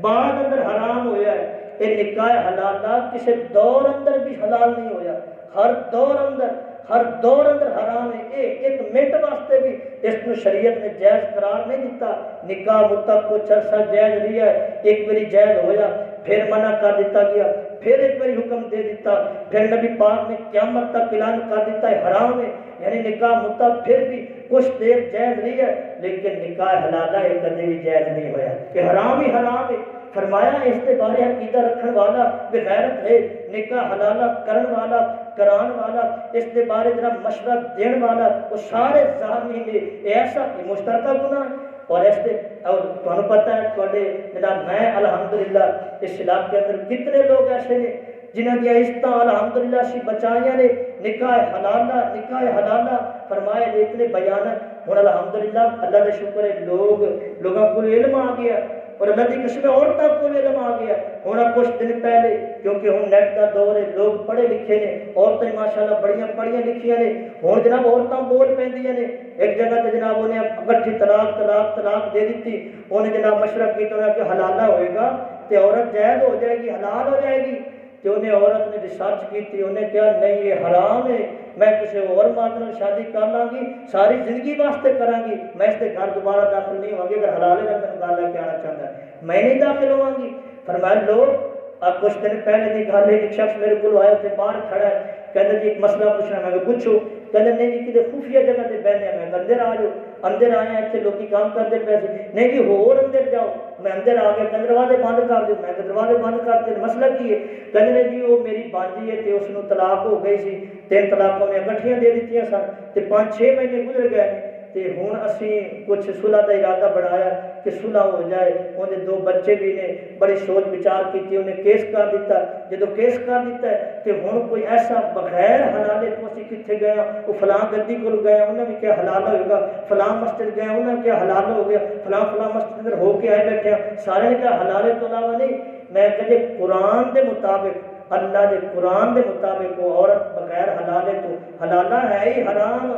بعد اندر حرام ہویا ہے۔ یہ نکاح حلالہ کسی دور اندر بھی حلال نہیں ہویا، ہر دور اندر حرام ہے۔ ایک منٹ واسطے بھی اس کو شریعت نے جائز قرار نہیں دیتا۔ نکاح مطلق کچھ عرصہ جائز رہا ہے، ایک باری جائز ہویا پھر منع کر دیتا گیا، پھر ایک باری حکم دے دیتا، پھر نبی پاک نے قیامت تک اعلان کر دیتا ہے حرام ہے۔ یعنی نکاح مطلق پھر بھی کچھ دیر جائز رہی ہے، لیکن نکاح حلالہ یہ کبھی بھی جائز نہیں ہویا کہ حرام ہی حرام ہے۔ فرمایا اس کے بارے عقیدہ رکھن والا بے غیرت ہے، نکاح حلالہ کرن والا، کران والا، اس کے بارے جرا مشورہ دین والا، وہ سارے ظالمی نے ایسا مشترکہ گناہ ہے۔ اور اس سے تمہیں پتہ ہے تھوڑے جناب میں الحمدللہ اس علاقے کے اندر کتنے لوگ ایسے نے جنہوں نے عزت الحمدللہ سی بچائیاں نے نکاح حلالہ فرمائے دے اتنے بیانات ہوں الحمدللہ اللہ کا شکر ہے لوگوں کو علم آ گیا اور اللہ کی قسم عورتوں کو علم آ گیا۔ ہوں کچھ دن پہلے کیونکہ ہوں نیٹ کا دور ہے، لوگ پڑھے لکھے نے، عورتیں ماشاءاللہ بڑیاں پڑھیاں لکھیاں نے، ہوں جناب عورتیں بول پیندیاں نے۔ ایک جگہ تے جناب انہیں اکٹھی طلاق دے دیتی، انہیں جناب مشورہ کیا انہیں کہ حلالہ ہوئے گا تو عورت جائز ہو جائے گی، حلال ہو جائے گی۔ تو انہیں عورت نے ریسرچ کی تھی، انہیں کہا نہیں یہ حرام ہے، میں کسی اور مرد سے شادی کر لاں گی، ساری زندگی واسطے کراں گی، میں اس کے گھر دوبارہ داخل نہیں ہوں گی، اگر حلال ہے میں گھر لے کے آنا چاہتا ہے میں نہیں داخل ہوں گی۔ فرمایا لوگ اب کچھ دن پہلے کی گل ہے، ایک شخص میرے کو آیا تھے باہر کھڑا ہے، کہتے جی ایک مسئلہ پوچھنا، میں پوچھو، کہتے نہیں جی کسی خفیہ جگہ سے بہنے میں اندر آ جاؤ، اندر آئے ہیں اتنے لوگ کام کرتے پیسے نہیں جی ہور اندر جاؤ، میں اندر آ گیا، کہ دروازے بند کر دو، میں دروازے بند کر دے، مسئلہ کی ہے؟ کہتے جی وہ میری بانجی ہے تو اس کو طلاق ہو گئی سی، 3 طلاقوں نے اکٹھیاں دے دیتی سن، تو 5-6 مہینے گزر گئے تے ہوں اسی کچھ صلح کا ارادہ بڑھایا کہ صلح ہو جائے. انہیں 2 بچے بھی نے, بڑی سوچ بچار کی, انہیں کیس کر دیتا. جدو کیس کر دیتا ہے تو ہوں کوئی ایسا بغیر حلالے تو اسی کتنے گئے, وہ فلاں گدی کو گئے, انہیں بھی کیا حلال ہوگا, فلاں مسجد گئے انہیں کیا حلال ہو گیا, فلاں مسجد ہو کے آئے بیٹھے ہیں, سارے نے کیا حلالے تو علاوہ نہیں. میں کہتے قرآن دے مطابق, اللہ دے قرآن دے مطابق وہ عورت بغیر حلالے تو حلالہ ہے ہی حرام.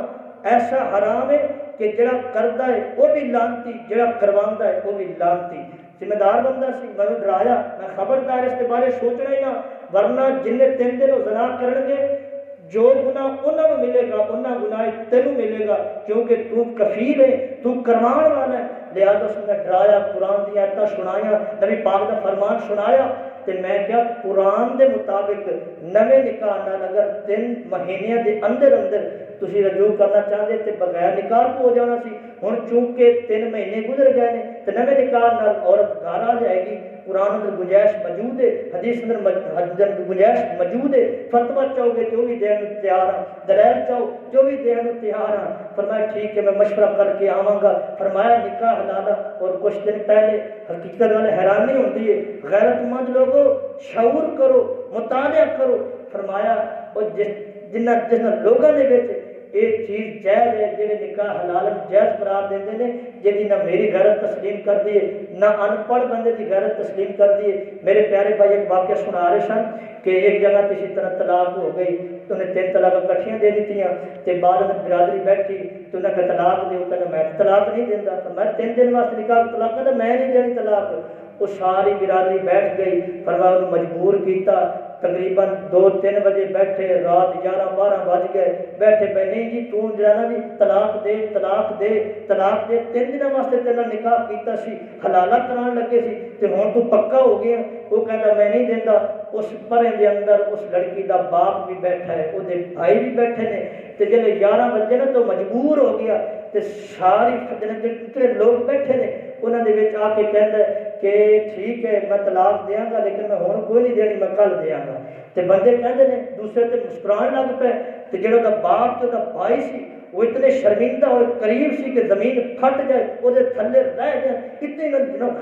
ایسا حرام ہے کہ جڑا کردا ہے وہ بھی لانتی, جڑا کرواندا ہے وہ بھی لانتی. ذمہ دار بندہ سی, میں ڈرایا, میں خبردار اس کے بارے سوچنا ہی نہ, ورنہ جن 3 دن زنا کرن گے جو گناہ انہوں نے ملے گا انہوں گناہ تینوں ملے گا, کیونکہ تو کفیل ہے, تو کروان والا ہے. لہذا اس نے ڈرایا, قرآن کی آیتیں سنایا, نبی پاک کا فرمان سنایا. تو میں کیا قرآن دے مطابق نویں نکاح نال اگر 3 مہینے دے اندر تسی رجوع کرنا چاہتے تے بغیر نکاح کو ہو جانا سی. ہن چونکہ 3 مہینے گزر گئے نے تے نویں نکاح نال عورت گھر آ جائے گی. قرآن اندر گنجائش موجود ہے, حدیث اندر گنجائش موجود ہے. فتویٰ چاہو گے جو بھی دین تیار ہاں, دلائل چاہو جو بھی دین تیار ہاں. فرمایا ٹھیک ہے میں مشورہ کر کے آواں گا. فرمایا نکاح حلالہ. اور کچھ دن پہلے حقیقت والے حیرانی ہوتی ہے, غیرت مند لوگوں شعور کرو, مطالعہ کرو. فرمایا اور جس لوگوں نے ایک چیز جائز ہے, جنہیں نکاح حلال جائز قرار دیتے ہیں, جی نہ میری غیرت تسلیم کر دیے نہ ان پڑھ بندے کی غیرت تسلیم کر دیے. میرے پیارے بھائی ایک واقعہ سنا رہے سن کہ ایک جگہ کسی طرح طلاق ہو گئی تو انہیں 3 طلاق کٹھیاں دے دیتی, بعد میں برادری بیٹھی تو انہیں کہا طلاق دے, کہنا میں طلاق نہیں دینا. تو میں 3 دن واسطے نکاح طلاق کہتا میں نہیں دینی طلاق. وہ ساری برادری بیٹھ گئی. فرمایا انہوں مجبور کیتا, تقریباً 2-3 بجے بیٹھے, رات 11-12 بج گئے بیٹھے پہ, نہیں جی تو جانا جی طلاق دے طلاق دے طلاق دے. 3 دن واسطے تیرا نکاح کیتا سی, حلالہ کران لگے سی, تے ہن تو پکا ہو گیا. وہ کہتا میں نہیں دینا. اس پرے دے اندر اس لڑکی دا باپ بھی بیٹھا ہے, وہ بھائی بھی بیٹھے نے. تے جب 11 بجے نا تو مجبور ہو گیا, تے ساری جتنے لوگ بیٹھے نے انہوں نے وچ آ کے کہندا کہ ٹھیک ہے میں طلاق دیاں گا لیکن میں ہن کوئی نہیں دینی, میں کل دیاں گا. تے بندے کہندے نے دوسرے تے مسکران لگ پے. تے جڑا دا باپ تے دا بھائی سی وہ اتنے شرمندہ اور قریب سی کہ زمین پھٹ جائے, وہ تھلے رہ جائے. اتنی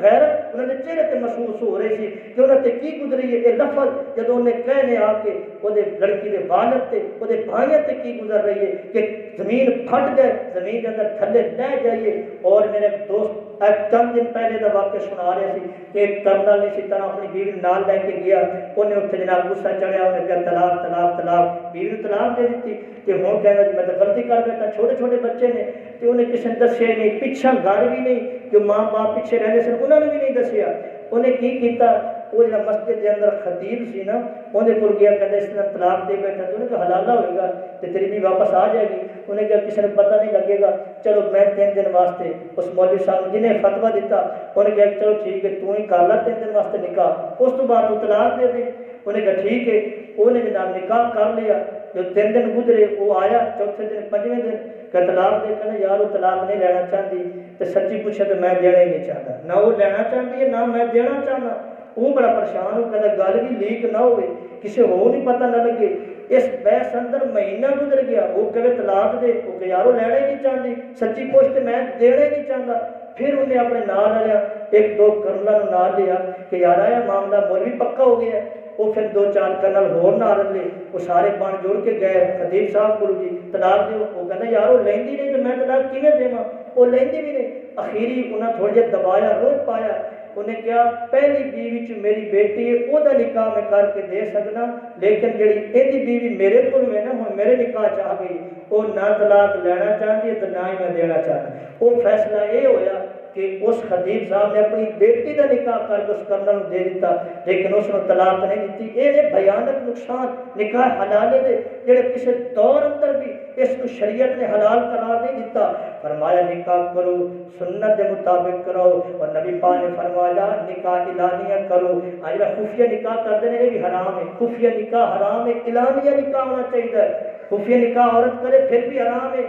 غیرت انہوں نے چہرے تے محسوس ہو رہی سی کہ انہوں نے کی گزری ہے. یہ لفظ جب انہیں کہنے آ کے وہ لڑکی کے والد تے وہ بھائیوں تے کی گزر رہی ہے کہ زمین پھٹ جائے, زمین کے اندر تھلے رہ جائیے. اور میرے دوست چند دن پہلے کا واقعہ سنا رہے سی کہ ایک ٹرمنل اسی طرح اپنی بیوی نال لے کے گیا, انہیں اتنے جناب غصہ چڑھیا, انہیں کہا طلاق طلاق طلاق, بیوی نے طلاق دے دیتی. کہ ہوں کہنا جی میں تو غلطی کر بیٹھا, چھوٹے چھوٹے بچے نے. تو انہیں کسی نے دسیا نہیں, پیچھا گھر بھی نہیں, جو ماں باپ پیچھے رہنے سے انہوں نے بھی نہیں دسیا. انہیں کی کیتا, وہ جو مسجد کے اندر خطیب سی نا انہیں کو گیا کہتے اس طرح طلاق دے بیٹھا. تو انہیں کہا حلالہ ہوئے گا تو تیری بھی واپس آ جائے گی. انہیں کہا کسی نے پتہ نہیں لگے گا, چلو میں 3 دن واسطے اس مولوی صاحب جنہیں فتویٰ دیتا انہیں کہا چلو ٹھیک ہے تو ہی کر لا 3 دن واسطے نکاح, اس تو بعد تو طلاق دے دے. انہیں کہا ٹھیک ہے. انہیں جناب نکاح کر لیا. جو 3 دن گزرے وہ آیا, چوتھے دن 5ویں دن کہ طلاق دے, کہنا یار وہ طلاق نہیں لینا چاہتی. تو سچی پوچھا تو میں دینا ہی نہیں چاہتا, نہ وہ لینا چاہتی ہے نہ میں دینا چاہنا. وہ بڑا پریشان ہو, کہنا گل بھی لیک نہ ہوئے, کسی ہو نہیں پتہ نہ لگے. اس بحث اندر مہینہ گزر گیا. وہ کہے طلاق دے, وہ کہ یار وہ لینا ہی نہیں چاہتی, سچی پوچھ میں دینا ہی نہیں چاہتا. پھر انہیں اپنے نال لیا, 1-2 کرنل نال لیا کہ یار آیا معاملہ مولوی پکا ہو گیا. وہ پھر 2-4 کرنل ہور نال لے, وہ سارے بن جوڑ کے گئے خطیب صاحب کو جی طلاق دو. وہ کہنا یار وہ لیندی نہیں تو میں طلاق کیویں دیواں, وہ لیندی بھی نہیں. اخیری انہیں تھوڑا جہا دبایا, روک پایا. انہیں کیا پہلی بیوی چ میری بیٹی ہے, وہ نکاح میں کر کے دے سکنا, لیکن جڑی یہ بیوی میرے کو ہے نا ہوں میرے نکاح چاہ گئی, وہ نہ طلاق لینا چاہتی ہے تو نہ ہی میں دینا چاہتا. وہ فیصلہ یہ ہویا کہ اس خطیب صاحب نے اپنی بیٹی کا نکاح کر کے اس کرنل دے دیتا, لیکن اس نے طلاق نہیں دیتی. یہ بھیانک نقصان نکاح حلالے دے جڑے کسی دور اندر بھی اس کو شریعت نے حلال قرار نہیں دیتا. فرمایا نکاح کرو سنت کے مطابق کرو, اور نبی پاک نے فرمایا نکاح اعلانیہ کرو. آج خفیہ نکاح کرتے ہیں یہ بھی حرام ہے, خفیہ نکاح حرام ہے, اعلانیہ نکاح ہونا چاہیے. خفیہ نکاح عورت کرے پھر بھی حرام ہے,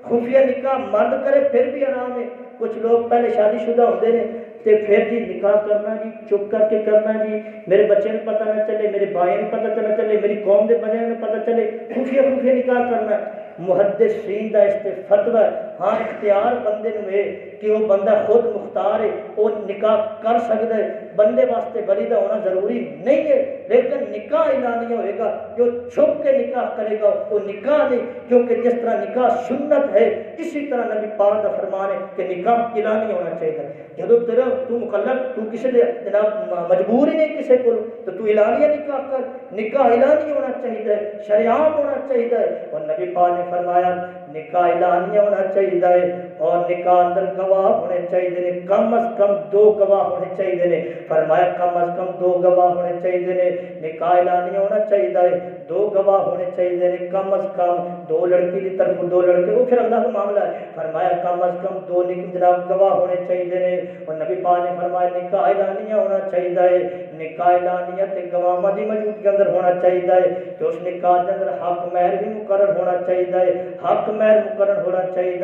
خفیہ نکاح مرد کرے پھر بھی حرام ہے. کچھ لوگ پہلے شادی شدہ ہوتے ہیں تے پھر جی نکاح کرنا جی چپ کر کے کرنا جی، میرے بچے نے پتہ نہ چلے، میرے بھائی نے پتہ نہ چلے، میری قوم کے بندے نے پتہ چلے، خفیہ خفیہ نکاح کرنا ہے۔ محدثین دا اس تے فتوی ہے، ہاں اختیار بندے نو ہے کہ وہ بندہ خود مختار ہے، وہ نکاح کر سکتا ہے، بندے واسطے ولی دا ہونا ضروری نہیں ہے، لیکن نکاح اعلانیہ ہوئے گا، جو چھپ کے نکاح کرے گا وہ نکاح نہیں، کیونکہ جس طرح نکاح سنت ہے اسی طرح نبی پاک کا فرمان ہے کہ نکاح اعلانیہ ہونا چاہیے۔ جب تیرا تو مکلف، تو کسی دے جناب مجبور ہی نہیں کسی کو، تو اعلانیہ نکاح کر، نکاح اعلانیہ ہونا چاہیے، شریعت ہونا چاہیے۔ اور نبی پاک نے فرمایا نکاح اعلانیہ ہونا چاہیے اور نکاح اندر گواہ ہونے چاہیے، کم از کم 2 گواہ ہونے چاہیے۔ فرمایا کم از کم 2 گواہ ہونے چاہیے، نکاح اعلانیہ ہونا چاہیے، 2 گواہ ہونے چاہیے، کم از کم 2 لڑکی کی طرف 2 لڑکے، وہ پھر اللہ کا معاملہ ہے۔ فرمایا کم از کم 2 جناب گواہ ہونے چاہیے، اور نبی پاک نے فرمایا نکاح اعلانیہ ہونا چاہیے، نکاح اعلانیہ تے گواہ دی موجودگی کے اندر ہونا چاہیے، کہ اس نکاح کے اندر حق مہر بھی مقرر ہونا چاہیے، حق مہر مقرر ہونا چاہیے۔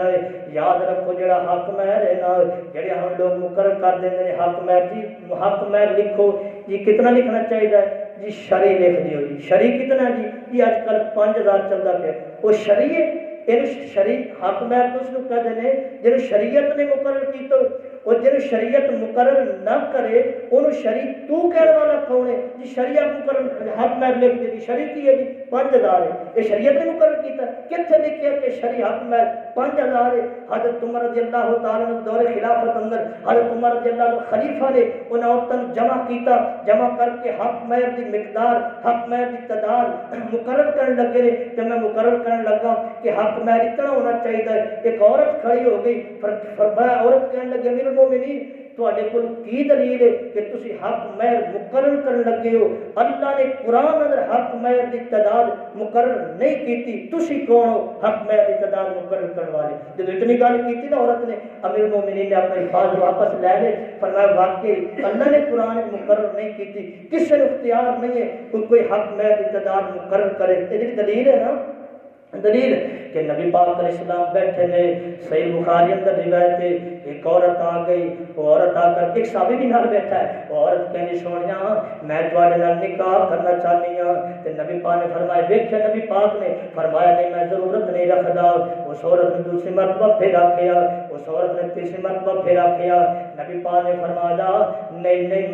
یاد رکھو جڑا حق مہر ہے نا، جڑے ہم لوگ مقرر کر دیندے ہیں حق مہر جی، حق مہر لکھو جی، کتنا لکھنا چاہیے جی؟ شرعی لکھ دیو جی۔ شرعی کتنا جی؟ یہ آج کل 5000 چلتا پیا، وہ شرعی ہے، یہ شرعی حق مہر تو اس کو کہتے ہیں جن شریعت نے مقرر کیتا، اور جن شریعت مقرر نہ کرے انہوں شریع تو کہنے والا کون ہے جی؟ شریعت مقرر حق مہر لکھ دی، شریع کی ہے جی 5000 ہے، یہ شریعت نے مقرر کیتا، کتنے لکھیا کہ شریع حق مہر 5000 ہے؟ حضرت عمر رضی اللہ تعالیٰ عنہ دور خلافت اندر حضرت عمر رضی اللہ عنہ خلیفہ نے ان عورتوں جمع کیتا، جمع کر کے حق مہر دی مقدار، حق مہر دی تعداد مقرر کرنے لگے، کہ میں مقرر کرنے لگا کہ حق مہر اتنا ہونا چاہیے۔ ایک عورت کھڑی ہو گئی، فرمایا عورت کہنے لگے امیر المومنین تواڈے کول کی دلیل ہے کہ تسی حق مہر مقرر کرنے لگے ہو؟ اللہ نے قرآن اندر حق مہر دی تعداد مقرر نہیں کیتی، تسی کون ہو حق مہر دی تعداد مقرر کرنے والے؟ جب اتنی گل کیتی نا عورت نے، امیر المومنین نے اپنے الفاظ واپس لے لے، فرمایا واقعی اللہ نے قرآن مقرر نہیں کیتی، کسی نے اختیار نہیں ہے کوئی حق مہر دی تعداد مقرر کرے۔ یہ دلیل ہے نا، دلیل کہ نبی پاک علیہ السلام بیٹھے نے، صحیح بخاری اندر روایت ہے، ایک عورت آ گئی، وہ عورت آ کر ایک صحابی بھی نال بیٹھا ہے، وہ عورت کہنی سونیا میں تواڈے نال نکاح کرنا چاہنی ہاں، تے نبی پاک نے فرمایا ویکھیا نبی پاک نے فرمایا نہیں میں ضرورت نہیں رکھدا۔ اس عورت نے دوسری مرتبہ پھر آکھیا، اس عورت نے تیسری مرتبہ پھر آکھیا، نبی پاک نے فرمایا نہیں نہیں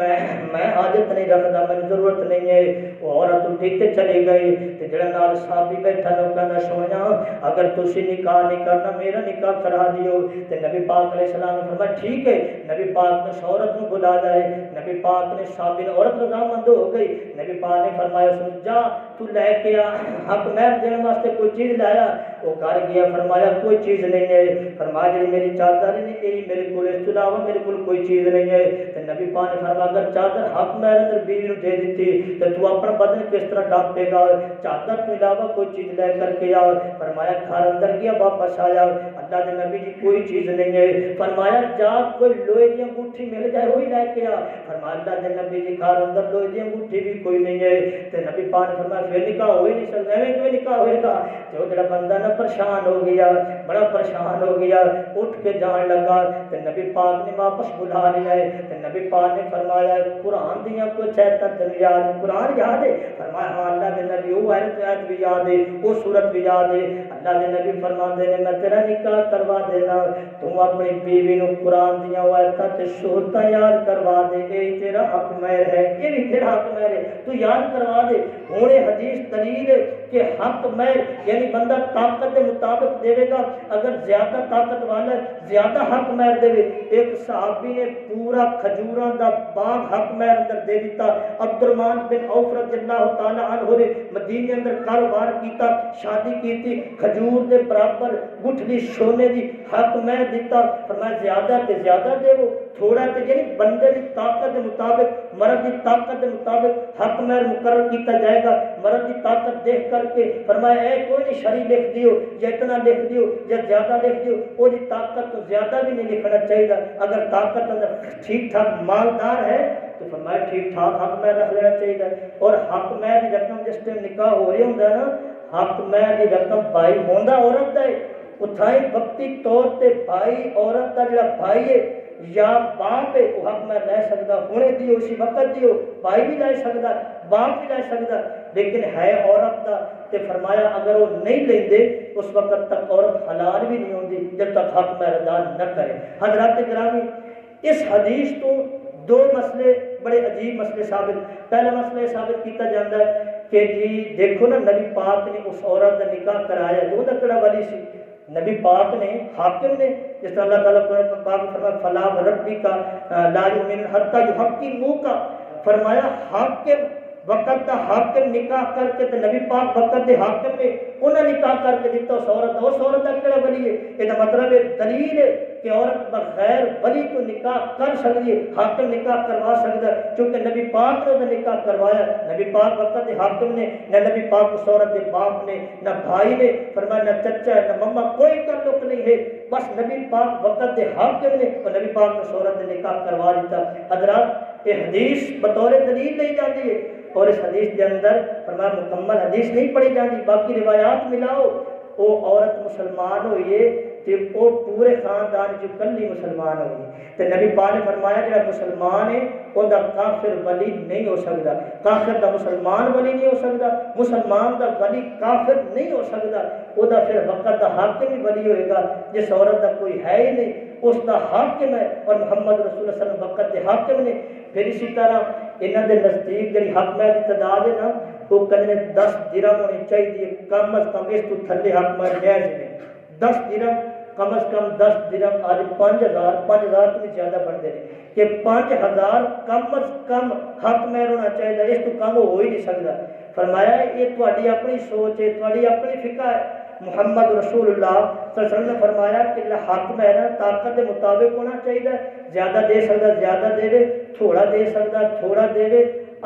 میں حاجت نہیں رکھدا، مجھے ضرورت نہیں ہے۔ وہ عورت اٹھی تے چلی گئی، تے جڑا نال صحابی بیٹھا نو کہندا سونیا اگر تسی نکاح نہیں کرنا میرا نکاح کرا دیو۔ تے نبی پاک علیہ السلام نے فرمایا ٹھیک ہے، نبی پاک نے اس عورت کو بلا جائے، نبی پاک نے صحابی نے، عورت رضامند ہو گئی، نبی پاک نے فرمایا سن جا تو لے کے آ، حق مہر دینے واسطے کوئی چیز لایا؟ وہ کر گیا، فرمایا کوئی چیز نہیں ہے، فرمایا جی میری چادر نہیں گئی میرے کو، اس کے علاوہ میرے کو کوئی چیز نہیں ہے۔ تے نبی پاک نے فرمایا اگر چادر حق مہر اندر بیوی نو دے دیتی تے تو اپنا بدن کس طرح ڈانپے گا؟ چادر کے علاوہ کوئی چیز لے کر کے آؤ۔ فرمایا گھر اندر گیا، واپس آیا، اللہ کے نبی جی کوئی چیز نہیں ہے۔ فرمایا جا کوئی لوہے کی انگوٹھی مل جائے وہی لے کے آ۔ فرمایا اللہ کے نبی جی گھر اندر لوہے کی انگوٹھی بھی کوئی نہیں ہے۔ تے نبی پاک نے فرمایا پھر نکاح ہو ہی نہیں سکتا، ایویں کیوں نکاح ہوئے گا؟ جو جڑا بندہ نا پریشان ہو گیا، بڑا پریشان ہو گیا، اٹھ کے جان لگا، تے نبی پاک نے واپس بلا لیا ہے۔ تے نبی پاک نے فرمایا قرآن دیاں کچھ ایتاں تین یاد ہے؟ قرآن یاد ہے؟ فرمایا ہاں اللہ کے نبی وہ آیت بھی یاد ہے، وہ سورت بھی یاد ہے۔ اللہ کے نبی فرماندے نے میں تیرا نکاح کروا دینا، تم اپنی بیوی نو قرآن دیاں آیتاں تے سورتاں یاد کروا دے، یہ تیرا حق مہر ہے، یہ بھی تیرا حق مہر ہے، تو یاد کروا دے۔ ہوں حدیث دلیل ہے کہ حق مہر یعنی بندہ طاقت کے مطابق دے گا، اگر زیادہ طاقت والا زیادہ حق مہر دے۔ ایک صحابی نے پورا کھجوراں دا باغ حق مہر اندر دے دیتا، عبد الرحمن بن عوف رضی اللہ تعالی عنہ نے مدینے اندر کاروبار کیتا، شادی کیتی، کھجور دے برابر گٹھلی سونے دی حق مہر دیتا۔ فرمایا زیادہ تے زیادہ دے، تھوڑا تے یعنی بندے دی طاقت کے مطابق، مرد دی طاقت کے مطابق حق مہر مقرر کیتا جائے گا۔ مرد دی طاقت دیکھ کر کے فرمایا اے کوئی نہیں شرعی لکھ دیو، یا اتنا لکھ دیو یا زیادہ لکھ دیو، وہ دی طاقت تو زیادہ بھی نہیں لکھنا چاہیے۔ اگر طاقت اندر ٹھیک ٹھاک مالدار ہے تو فرمایا ٹھیک ٹھاک حق مہر رکھ لینا چاہیے۔ اور حق مہر کی رقم جس ٹائم نکاح ہو رہی ہوں نا، حق مہر کی رقم بھائی ہوندا عورت ہے، اتھائی وقتی طور تے بھائی عورت کا جڑا بھائی ہے یا باپ ہے وہ حق میں لے سکتا ہونے دیو اسی وقت دیو بھائی بھی لے سکتا باپ بھی لے سکتا لیکن ہے عورت دا تے فرمایا اگر وہ نہیں لیندے اس وقت تک عورت حلال بھی نہیں ہوندی جب تک حق میں ادا نہ کرے۔ حضرات گرامی اس حدیث تو دو مسئلے بڑے عجیب مسئلے ثابت، پہلا مسئلہ ثابت کیتا جاتا ہے کہ جی دیکھو نا نبی پاک نے اس عورت کا نکاح کرایا جو دا کڑا ولی سی، نبی پاک نے حاکم نے جس طرح اللہ تعالیٰ قرآن پاک میں فرمایا فلا وربک لا یؤمنون حتی یحکموک، فرمایا حاکم وقت دا حاکم نکاح کر کے تے نبی پاک وقت دے حاکم نے انہاں نکاح کر کے دیتا اس عورت دا کیڑا ولی ہے؟ یہ مطلب ہے دلیل ہے کہ عورت بغیر ولی تو نکاح کر سکتی ہے، حاکم نکاح کروا سکتا ہے چونکہ نبی پاک نے انہیں نکاح کروایا، نبی پاک وقت دے حاکم نے نہ نبی پاک اس عورت دے باپ نے نہ بھائی نے فرمایا نہ چچا ہے نہ مما کوئی تعلق نہیں ہے، بس نبی پاک وقت دے حاکم نے اور نبی پاک نے اس عورت نے نکاح کروا دیتا۔ حضرات یہ حدیث بطور دلیل نہیں جاتی ہے اور اس حدیث کے اندر فرمایا مکمل حدیث نہیں پڑھی جاتی، باقی روایات ملاؤ وہ عورت مسلمان ہوئی ہے کہ وہ پورے خاندان جو کلی مسلمان ہوئی تو نبی پاک نے فرمایا جڑا مسلمان ہے وہ دا کافر ولی نہیں ہو سکتا، کافر دا مسلمان ولی نہیں ہو سکتا، مسلمان دا ولی کافر نہیں ہو سکتا، وہ دا پھر وقت دا حاکم ہی ولی ہوئے گا جس عورت دا کوئی ہے ہی نہیں اس دا حاکم ہے اور محمد رسول اللہ صلی اللہ علیہ وسلم وقت دے حاکم نے۔ پھر اسی طرح انہاں دے نزدیک جڑی حق میں دی تعداد ہے نا وہ کنے 10 درہم ہونی چاہیے، کم از کم اس تو تھلے حق میں جائز نہیں، 10 درہم کم از کم 10 درہم آج 5000 تو بھی زیادہ بن دے کہ 5000 کم از کم حق میں ہونا چاہیے، اس تو کم ہو ہی نہیں سکتا۔ فرمایا یہ تہاڈی اپنی سوچ ہے تہاڈی اپنی فقہ ہے، محمد رسول اللہ صلی اللہ علیہ وسلم نے فرمایا کہ حق میں نا طاقت کے مطابق ہونا چاہیے، زیادہ دے سکتا زیادہ دے، تھوڑا دے سکتا تھوڑا دے،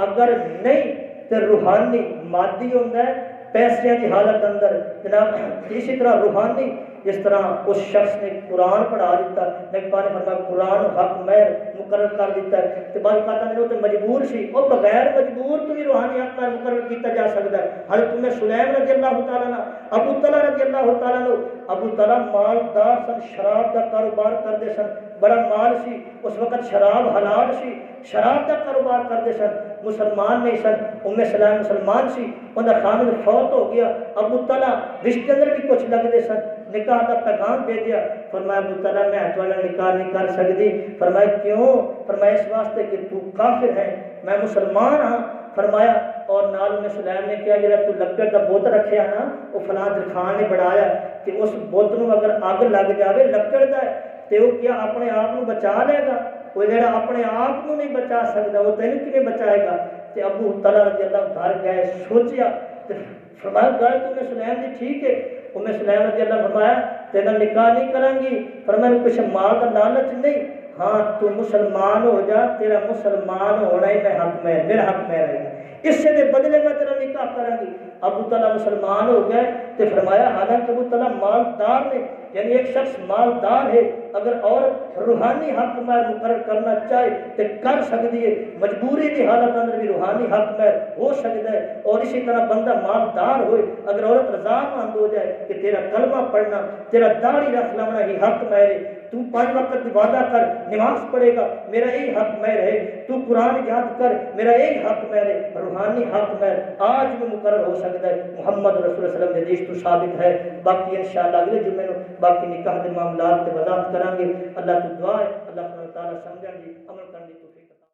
اگر نہیں تو روحانی مادی ہوتا ہے پیسے کی حالت اندر جناب، اسی طرح روحانی جس طرح اس شخص نے قرآن پڑھا دیتا، نبی پاک نے فرمایا قرآن حق مہر مقرر کر دیتا ہے تو بعض کہتا ہے وہ تو مجبور سی اور بغیر مجبور تو بھی روحانی حق مہر مقرر کیتا جا سکتا ہے۔ حضرت ام سلیم رضی اللہ تعالیٰ عنہ، ابو طلحہ رضی اللہ تعالیٰ عنہ، ابو طلحہ مالدار سن، شراب کا کاروبار کرتے سن، بڑا مال سی اس وقت، شراب حلال سی، شراب کا کاروبار کرتے سن، مسلمان نہیں سن، ام سلیم مسلمان سی، ان کا خامد فوت ہو گیا، ابو طلحہ رشتے اندر بھی کچھ لگتے سن، نکاح کا پیغام بھیجا، فرمایا ابو طلحہ میں تمہارا نکاح نہیں کر سکتی، فرمایا کیوں؟ فرمایا اس واسطے کہ تو کافر ہے میں مسلمان ہاں، فرمایا اور نال میں سلیم نے کیا جڑا تو لکڑ کا بت رکھیا نا وہ فلاں خان نے بنایا کہ اس بت نو اگر اگ لگ جاوے لکڑ دا تے وہ کیا اپنے آپ کو بچا لے گا؟ وہ جڑا اپنے آپ کو نہیں بچا سکتا وہ تینوں کیویں بچائے گا؟ تے ابو طلحہ رضی اللہ گھر گئے سوچیا تے فرمایا گل تو سلیم دی ٹھیک ہے، ام سلیم رضی اللہ فرمایا تیرا نکاح نہیں کریں گی، فرمایا کچھ مال کا لالچ نہیں، ہاں تو مسلمان ہو جا، تیرا مسلمان ہونا ہی میں حق میں میرا حق میں رہے گا، اس سے دے بدلے میں تیرا نکاح کریں گی۔ ابو طلحہ مسلمان ہو گئے تو فرمایا حالانکہ ابو طلحہ مالدار نے، یعنی ایک شخص مالدار ہے اگر عورت روحانی حق مہر مقرر کرنا چاہے تو کر سکتی ہے، مجبوری کی حالت اندر بھی روحانی حق مہر ہو سکتا ہے، اور اسی طرح بندہ مالدار ہوئے اگر عورت رضامند ہو جائے کہ تیرا کلمہ پڑھنا تیرا داڑھی رکھ لینا ہی حق مہر ہے، تو 5 وقت وعدہ کر نماز پڑھے گا میرا یہی حق مہر ہے، تو قرآن یاد کر میرا یہی حق مہر ہے، روحانی حق مہر آج بھی مقرر ہو سکتا ہے، محمد رسول اللہ صلی اللہ علیہ وسلم نے حدیث تو ثابت ہے۔ باقی انشاءاللہ اگلے جمعے میں باقی نکاح کے معاملات کی وضاحت کریں گے۔ اللہ تو دعا ہے اللہ تعالیٰ سمجھا جی عمل کرنے کی توفیق